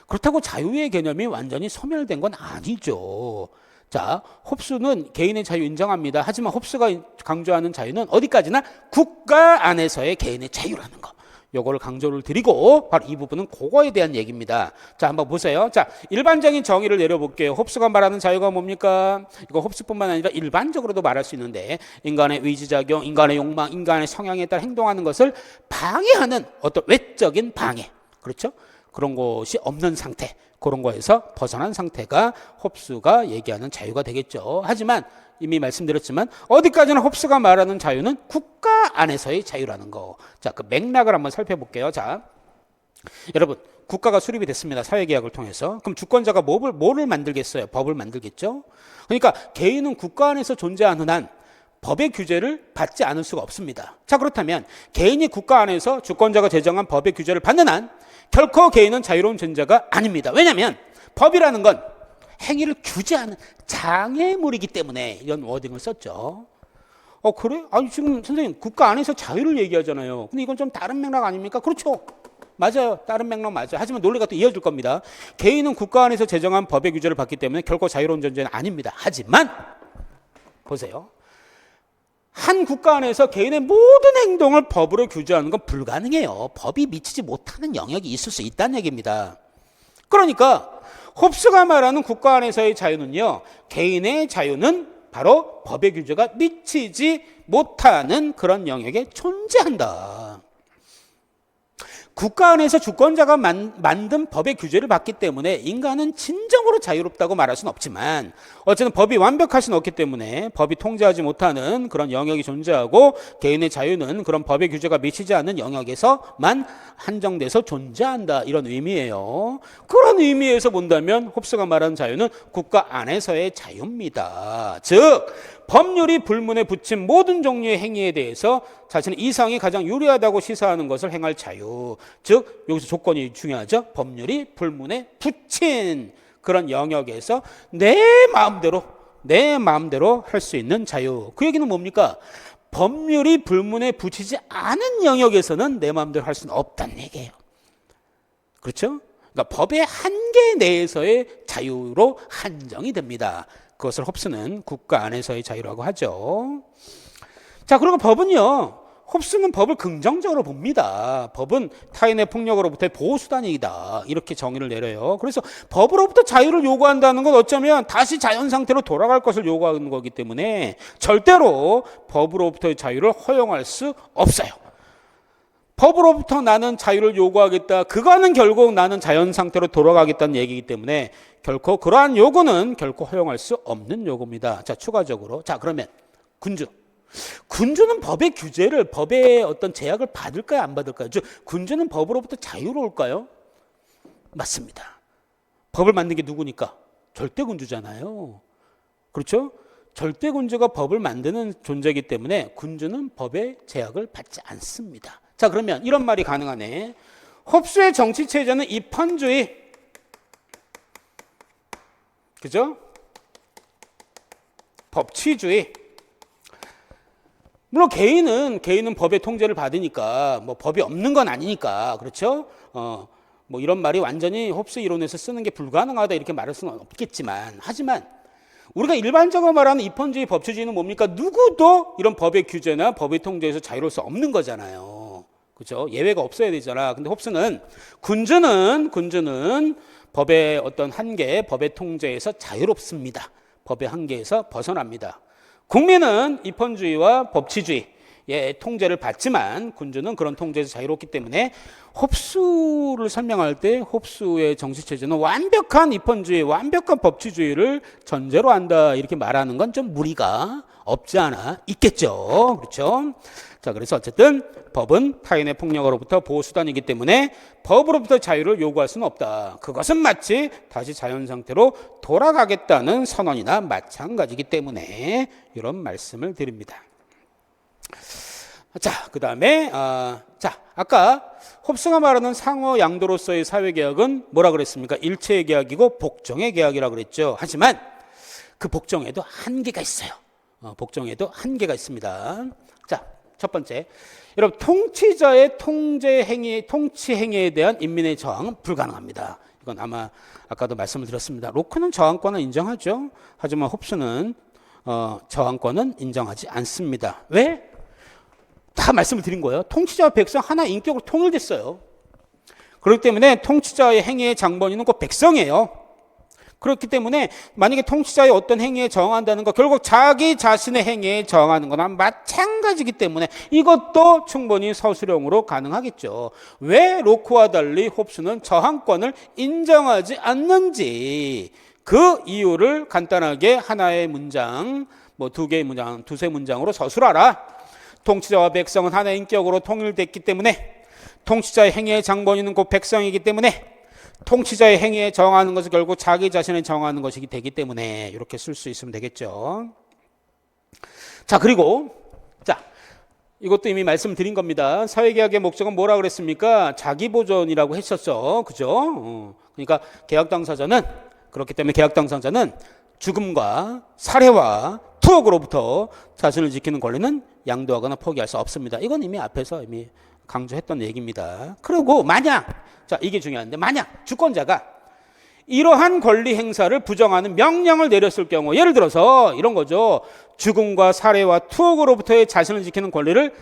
그렇다고 자유의 개념이 완전히 소멸된 건 아니죠. 자, 홉스는 개인의 자유 인정합니다. 하지만 홉스가 강조하는 자유는 어디까지나 국가 안에서의 개인의 자유라는 거. 요거를 강조를 드리고, 바로 이 부분은 그거에 대한 얘기입니다. 자, 한번 보세요. 자, 일반적인 정의를 내려볼게요. 홉스가 말하는 자유가 뭡니까? 이거 홉스뿐만 아니라 일반적으로도 말할 수 있는데, 인간의 의지작용, 인간의 욕망, 인간의 성향에 따라 행동하는 것을 방해하는 어떤 외적인 방해. 그렇죠? 그런 것이 없는 상태, 그런 거에서 벗어난 상태가 홉스가 얘기하는 자유가 되겠죠. 하지만 이미 말씀드렸지만 어디까지나 홉스가 말하는 자유는 국가 안에서의 자유라는 거. 자, 그 맥락을 한번 살펴볼게요. 자, 여러분, 국가가 수립이 됐습니다. 사회계약을 통해서. 그럼 주권자가 뭐를 만들겠어요? 법을 만들겠죠. 그러니까 개인은 국가 안에서 존재하는 한 법의 규제를 받지 않을 수가 없습니다. 자, 그렇다면 개인이 국가 안에서 주권자가 제정한 법의 규제를 받는 한 결코 개인은 자유로운 존재가 아닙니다. 왜냐하면 법이라는 건 행위를 규제하는 장애물이기 때문에 이런 워딩을 썼죠. 그래? 아니 지금 선생님 국가 안에서 자유를 얘기하잖아요. 근데 이건 좀 다른 맥락 아닙니까? 그렇죠. 맞아요. 다른 맥락 맞아요. 하지만 논리가 또 이어질 겁니다. 개인은 국가 안에서 제정한 법의 규제를 받기 때문에 결코 자유로운 존재는 아닙니다. 하지만 보세요. 한 국가 안에서 개인의 모든 행동을 법으로 규제하는 건 불가능해요. 법이 미치지 못하는 영역이 있을 수 있다는 얘기입니다. 그러니까 홉스가 말하는 국가 안에서의 자유는요, 개인의 자유는 바로 법의 규제가 미치지 못하는 그런 영역에 존재한다. 국가 안에서 주권자가 만든 법의 규제를 받기 때문에 인간은 진정으로 자유롭다고 말할 수는 없지만, 어쨌든 법이 완벽하진 않기 때문에 법이 통제하지 못하는 그런 영역이 존재하고, 개인의 자유는 그런 법의 규제가 미치지 않는 영역에서만 한정돼서 존재한다, 이런 의미예요. 그런 의미에서 본다면 홉스가 말하는 자유는 국가 안에서의 자유입니다. 즉 법률이 불문에 붙인 모든 종류의 행위에 대해서 자신의 이상이 가장 유리하다고 시사하는 것을 행할 자유. 즉 여기서 조건이 중요하죠. 법률이 불문에 붙인 그런 영역에서 내 마음대로 할 수 있는 자유. 그 얘기는 뭡니까? 법률이 불문에 붙이지 않은 영역에서는 내 마음대로 할 수는 없다는 얘기예요. 그렇죠? 그러니까 법의 한계 내에서의 자유로 한정이 됩니다. 그것을 홉스는 국가 안에서의 자유라고 하죠. 자, 그리고 법은요, 홉스는 법을 긍정적으로 봅니다. 법은 타인의 폭력으로부터의 보호수단이다, 이렇게 정의를 내려요. 그래서 법으로부터 자유를 요구한다는 건 어쩌면 다시 자연 상태로 돌아갈 것을 요구하는 거기 때문에 절대로 법으로부터의 자유를 허용할 수 없어요. 법으로부터 나는 자유를 요구하겠다, 그거는 결국 나는 자연 상태로 돌아가겠다는 얘기이기 때문에 결코 그러한 요구는 결코 허용할 수 없는 요구입니다. 자, 추가적으로, 자, 그러면 군주는 법의 규제를, 법의 어떤 제약을 받을까요, 안 받을까요? 즉 군주는 법으로부터 자유로울까요? 맞습니다. 법을 만든 게 누구니까? 절대군주잖아요. 그렇죠? 절대군주가 법을 만드는 존재이기 때문에 군주는 법의 제약을 받지 않습니다. 자, 그러면 이런 말이 가능하네. 홉스의 정치체제는 입헌주의, 그죠? 법치주의. 물론 개인은 법의 통제를 받으니까 뭐 법이 없는 건 아니니까, 그렇죠? 뭐 이런 말이 완전히 홉스 이론에서 쓰는 게 불가능하다 이렇게 말할 수는 없겠지만, 하지만 우리가 일반적으로 말하는 입헌주의, 법치주의는 뭡니까? 누구도 이런 법의 규제나 법의 통제에서 자유로울 수 없는 거잖아요. 그렇죠? 예외가 없어야 되잖아. 근데 홉스는 군주는 법의 어떤 한계, 법의 통제에서 자유롭습니다. 법의 한계에서 벗어납니다. 국민은 입헌주의와 법치주의, 통제를 받지만 군주는 그런 통제에서 자유롭기 때문에 홉수를 설명할 때 홉수의 정치체제는 완벽한 입헌주의, 완벽한 법치주의를 전제로 한다 이렇게 말하는 건 좀 무리가 없지 않아 있겠죠. 그렇죠? 자, 그래서 어쨌든 법은 타인의 폭력으로부터 보호수단이기 때문에 법으로부터 자유를 요구할 수는 없다. 그것은 마치 다시 자연 상태로 돌아가겠다는 선언이나 마찬가지이기 때문에 이런 말씀을 드립니다. 자, 그 다음에 아까 홉스가 말하는 상호 양도로서의 사회계약은 뭐라 그랬습니까? 일체의 계약이고 복종의 계약이라고 그랬죠. 하지만 그 복종에도 한계가 있어요. 복종에도 한계가 있습니다. 자, 첫 번째, 여러분 통치자의 통치 행위에 대한 인민의 저항은 불가능합니다. 이건 아마 아까도 말씀을 드렸습니다. 로크는 저항권을 인정하죠. 하지만 홉스는 저항권은 인정하지 않습니다. 왜? 다 말씀을 드린 거예요. 통치자와 백성 하나 인격으로 통일됐어요. 그렇기 때문에 통치자의 행위의 장본인은 곧 백성이에요. 그렇기 때문에 만약에 통치자의 어떤 행위에 저항한다는 거 결국 자기 자신의 행위에 저항하는 거나 마찬가지이기 때문에 이것도 충분히 서술형으로 가능하겠죠. 왜 로크와 달리 홉스는 저항권을 인정하지 않는지 그 이유를 간단하게 하나의 문장, 두 개의 문장, 두세 문장으로 서술하라. 통치자와 백성은 하나의 인격으로 통일됐기 때문에 통치자의 행위의 장본인은 곧 백성이기 때문에 통치자의 행위에 저항하는 것은 결국 자기 자신을 저항하는 것이기 되기 때문에 이렇게 쓸 수 있으면 되겠죠. 자, 그리고 이것도 이미 말씀드린 겁니다. 사회계약의 목적은 뭐라 그랬습니까? 자기보존이라고 했었죠. 그죠? 그러니까 계약 당사자는 그렇기 때문에 계약 당사자는 죽음과 살해와 투옥으로부터 자신을 지키는 권리는 양도하거나 포기할 수 없습니다. 이건 이미 앞에서 이미 강조했던 얘기입니다. 그리고 만약, 이게 중요한데, 만약 주권자가 이러한 권리 행사를 부정하는 명령을 내렸을 경우, 예를 들어서 이런 거죠. 죽음과 살해와 투옥으로부터의 자신을 지키는 권리를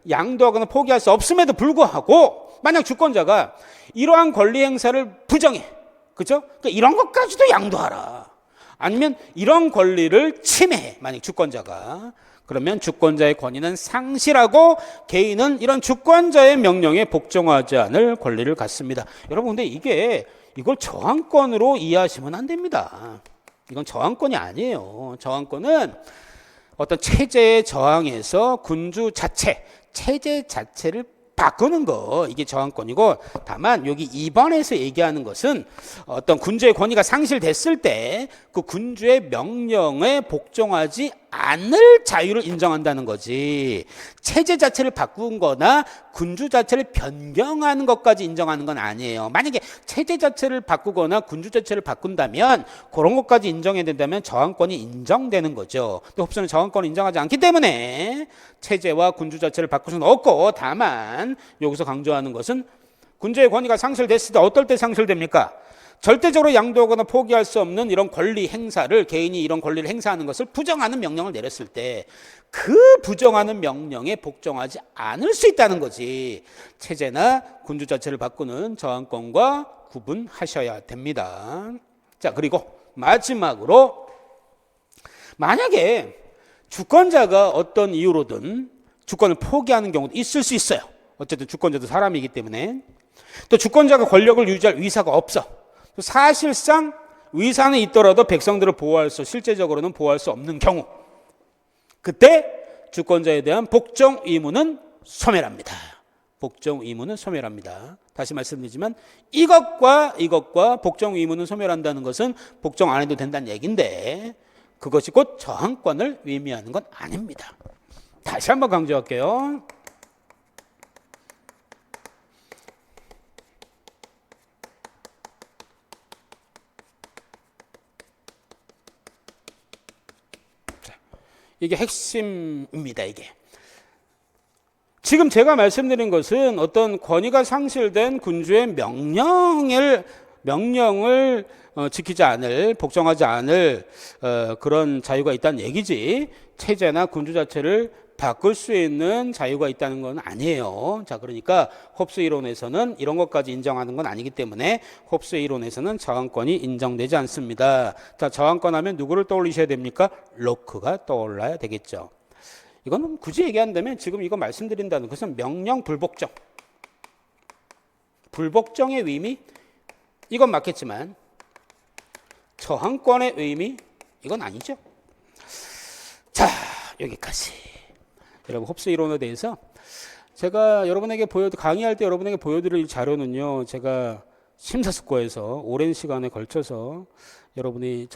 양도하거나 포기할 수 없음에도 불구하고, 만약 주권자가 이러한 권리 행사를 부정해. 그죠? 그러니까 이런 것까지도 양도하라. 아니면 이런 권리를 침해해. 만약 주권자가. 그러면 주권자의 권위는 상실하고 개인은 이런 주권자의 명령에 복종하지 않을 권리를 갖습니다. 여러분, 근데 이걸 저항권으로 이해하시면 안 됩니다. 이건 저항권이 아니에요. 저항권은 어떤 체제에 저항해서 군주 체제 자체를 바꾸는 거, 이게 저항권이고, 다만 여기 2번에서 얘기하는 것은 어떤 군주의 권위가 상실됐을 때 그 군주의 명령에 복종하지 않을 자유를 인정한다는 거지, 체제 자체를 바꾼 거나 군주 자체를 변경하는 것까지 인정하는 건 아니에요. 만약에 체제 자체를 바꾸거나 군주 자체를 바꾼다면, 그런 것까지 인정해야 된다면 저항권이 인정되는 거죠. 근데 홉스는 저항권을 인정하지 않기 때문에 체제와 군주 자체를 바꿀 수는 없고, 다만 여기서 강조하는 것은 군주의 권위가 상실됐을 때 어떨 때 상실됩니까? 절대적으로 양도하거나 포기할 수 없는 이런 권리 행사를, 개인이 이런 권리를 행사하는 것을 부정하는 명령을 내렸을 때 그 부정하는 명령에 복종하지 않을 수 있다는 거지, 체제나 군주 자체를 바꾸는 저항권과 구분하셔야 됩니다. 자, 그리고 마지막으로 만약에 주권자가 어떤 이유로든 주권을 포기하는 경우도 있을 수 있어요. 어쨌든 주권자도 사람이기 때문에. 또 주권자가 권력을 유지할 위사가 없어. 사실상 위사는 있더라도 백성들을 보호할 수, 실제적으로는 보호할 수 없는 경우, 그때 주권자에 대한 복종 의무는 소멸합니다. 복종 의무는 소멸합니다. 다시 말씀드리지만 이것과 복종 의무는 소멸한다는 것은 복종 안 해도 된다는 얘기인데, 그것이 곧 저항권을 의미하는 건 아닙니다. 다시 한번 강조할게요. 이게 핵심입니다. 이게 지금 제가 말씀드린 것은 어떤 권위가 상실된 군주의 명령을 지키지 않을, 복종하지 않을 그런 자유가 있다는 얘기지, 체제나 군주 자체를 바꿀 수 있는 자유가 있다는 건 아니에요. 자, 그러니까 홉스 이론에서는 이런 것까지 인정하는 건 아니기 때문에 홉스 이론에서는 저항권이 인정되지 않습니다. 자, 저항권 하면 누구를 떠올리셔야 됩니까? 로크가 떠올라야 되겠죠. 이거는 굳이 얘기한다면 지금 이거 말씀드린다는 것은 명령 불복종. 불복종의 의미, 이건 맞겠지만 저항권의 의미, 이건 아니죠. 자, 여기까지. 여러분, 홉스 이론에 대해서 제가 여러분에게 강의할 때 여러분에게 보여드릴 자료는요, 제가 심사숙고해서 오랜 시간에 걸쳐서 여러분이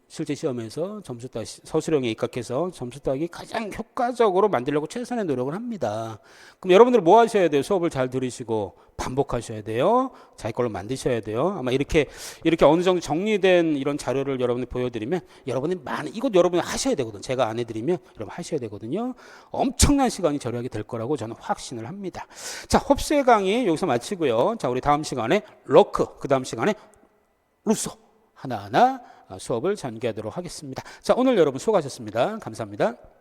실제 시험에서 점수 따기, 서술형에 입각해서 점수 따기 가장 효과적으로 만들려고 최선의 노력을 합니다. 그럼 여러분들 뭐 하셔야 돼요? 수업을 잘 들으시고 반복하셔야 돼요. 자기 걸로 만드셔야 돼요. 아마 이렇게 어느 정도 정리된 이런 자료를 여러분이 보여드리면 여러분이 이것 여러분이 하셔야 되거든요. 제가 안 해드리면 여러분 하셔야 되거든요. 엄청난 시간이 절약이 될 거라고 저는 확신을 합니다. 자, 홉스의 강의 여기서 마치고요. 자, 우리 다음 시간에 로크, 그 다음 시간에 루소 하나하나 수업을 전개하도록 하겠습니다. 자, 오늘 여러분 수고하셨습니다. 감사합니다.